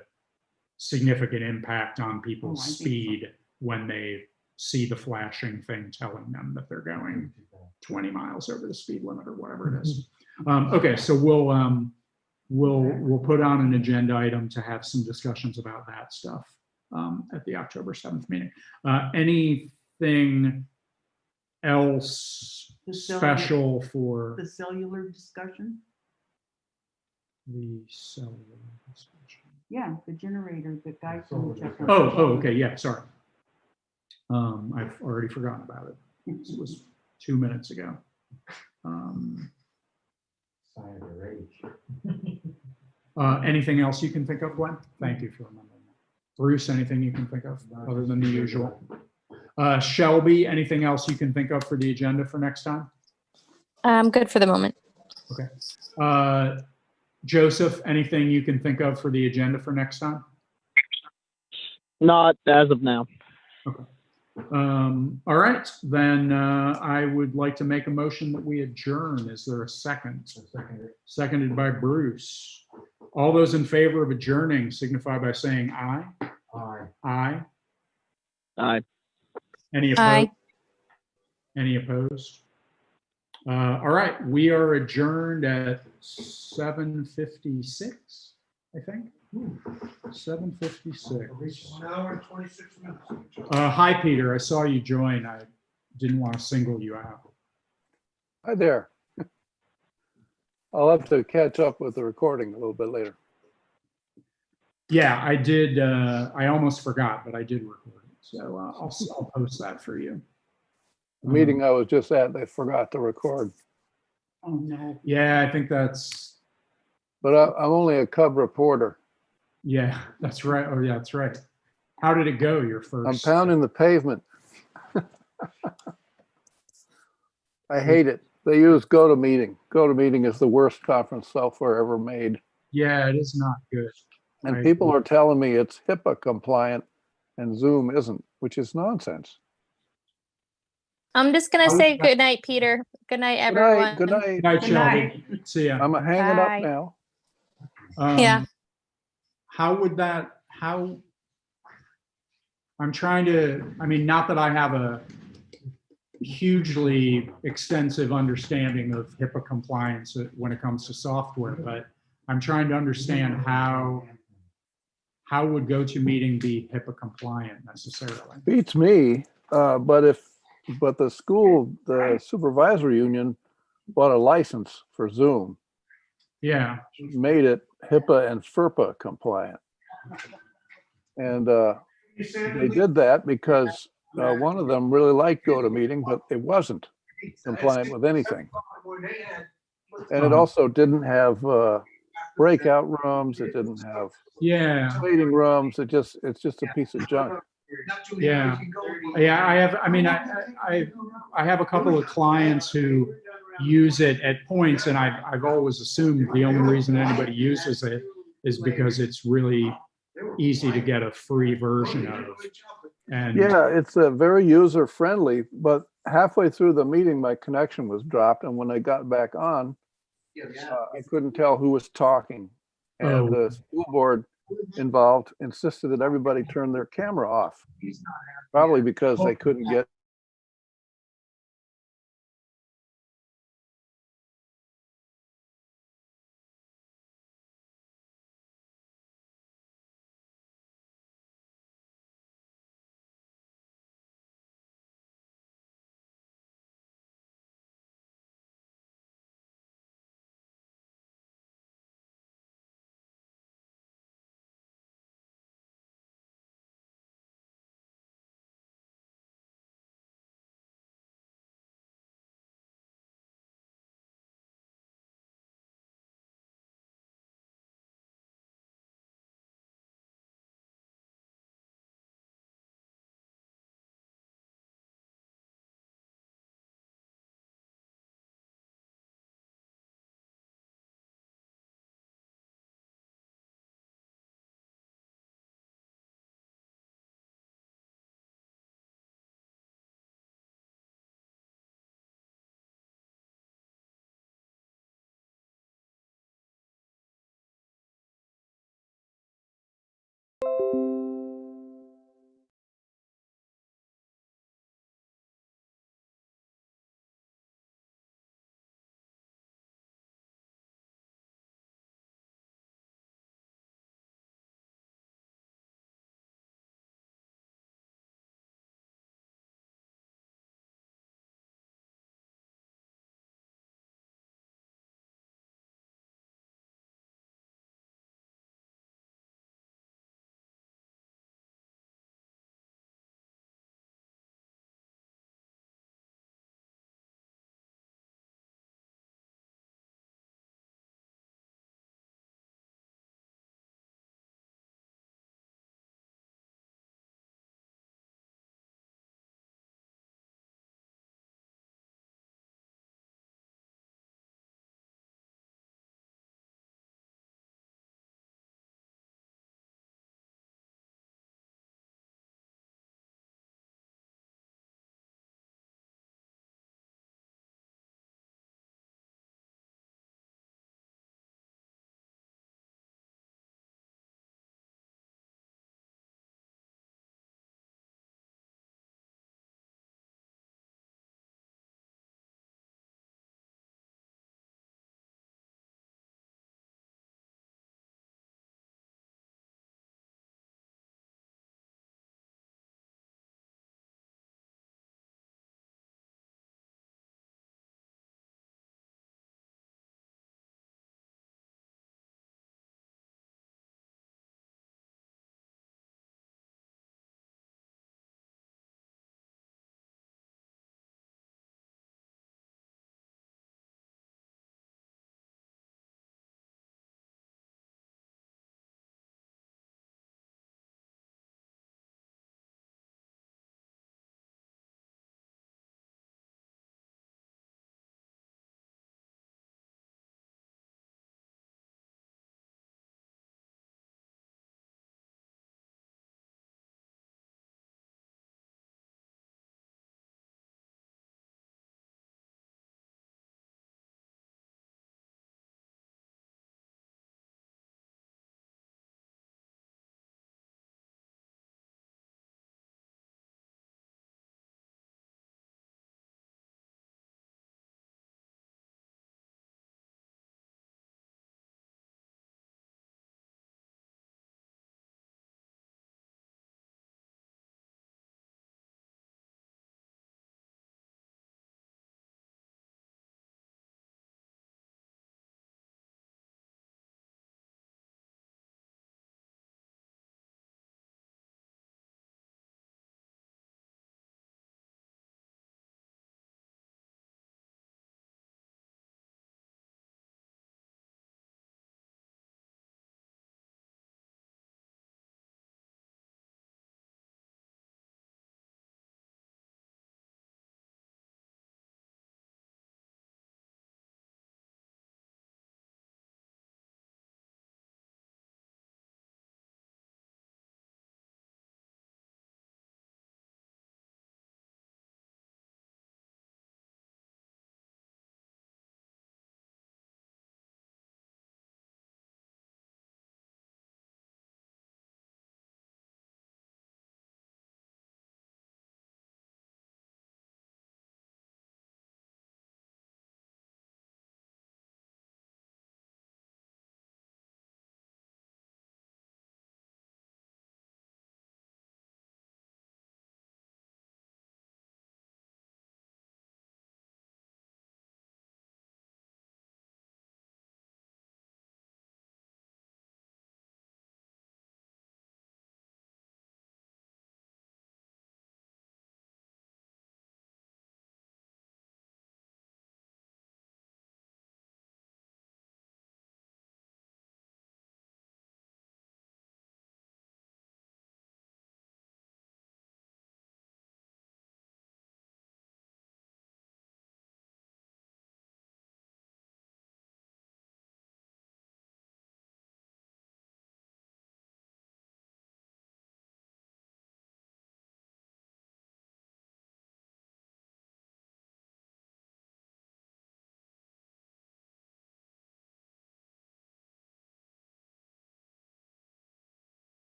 significant impact on people's speed when they see the flashing thing telling them that they're going 20 miles over the speed limit or whatever it is. Okay, so we'll put on an agenda item to have some discussions about that stuff at the October 7th meeting. Anything else The cellular- special for The cellular discussion? the cellular discussion? Yeah, the generator, the guy from the. Oh, okay, yeah, sorry. I've already forgotten about it. It was 2 minutes ago. Sign of the rage. Anything else you can think of, Gwen? Thank you for remembering that. Bruce, anything you can think of other than the usual? Shelby, anything else you can think of for the agenda for next time? I'm good for the moment. Joseph, anything you can think of for the agenda for next time? Not as of now. All right, then I would like to make a motion that we adjourn. Is there a second? Seconded by Bruce. All those in favor of adjourning signify by saying aye. Aye. Aye. Aye. Any opposed? Aye. Any opposed? All right, we are adjourned at 7:56, I think. 7:56. 1 hour and 26 minutes. Hi, Peter. I saw you join. I didn't want to single you out. Hi there. I'll have to catch up with the recording a little bit later. Yeah, I did. I almost forgot, but I did record it. So I'll post that for you. The meeting I was just at, they forgot to record. Oh, no. Yeah, I think that's, But I'm only a cub reporter. yeah, that's right. Oh, yeah, that's right. How did it go, your I'm first? pounding the pavement. I hate it. They use GoToMeeting. GoToMeeting is the worst conference software ever made. Yeah, it is not good. And I people agree. are telling me it's HIPAA compliant and Zoom isn't, which is nonsense. I'm just gonna How say would that- good night, Peter. Good night, Good everyone. night. Good night. Good night, Good Shelby. night. See ya. I'm hanging Bye. up now. Yeah. How would that, I'm trying to, I mean, not that I have a hugely extensive understanding of HIPAA compliance when it comes to software, but I'm trying to understand how would GoToMeeting be HIPAA compliant necessarily? Beats me, but the school, the supervisory union bought a license for Zoom, Yeah, made it HIPAA and FERPA compliant. And they did that because one of them really liked GoToMeeting, but it wasn't compliant with anything. And it also didn't have breakout rooms. It didn't have yeah, waiting rooms. It's just a piece of junk. yeah. Yeah, I have a couple of clients who use it at points, and I've always assumed the only reason anybody uses it is because it's really easy to get a free version of. And Yeah, it's very user friendly, but halfway through the meeting, my connection was dropped. And when I got back on, I couldn't tell who was talking. And Oh. the school board involved insisted that everybody turn their camera off. Probably because they couldn't get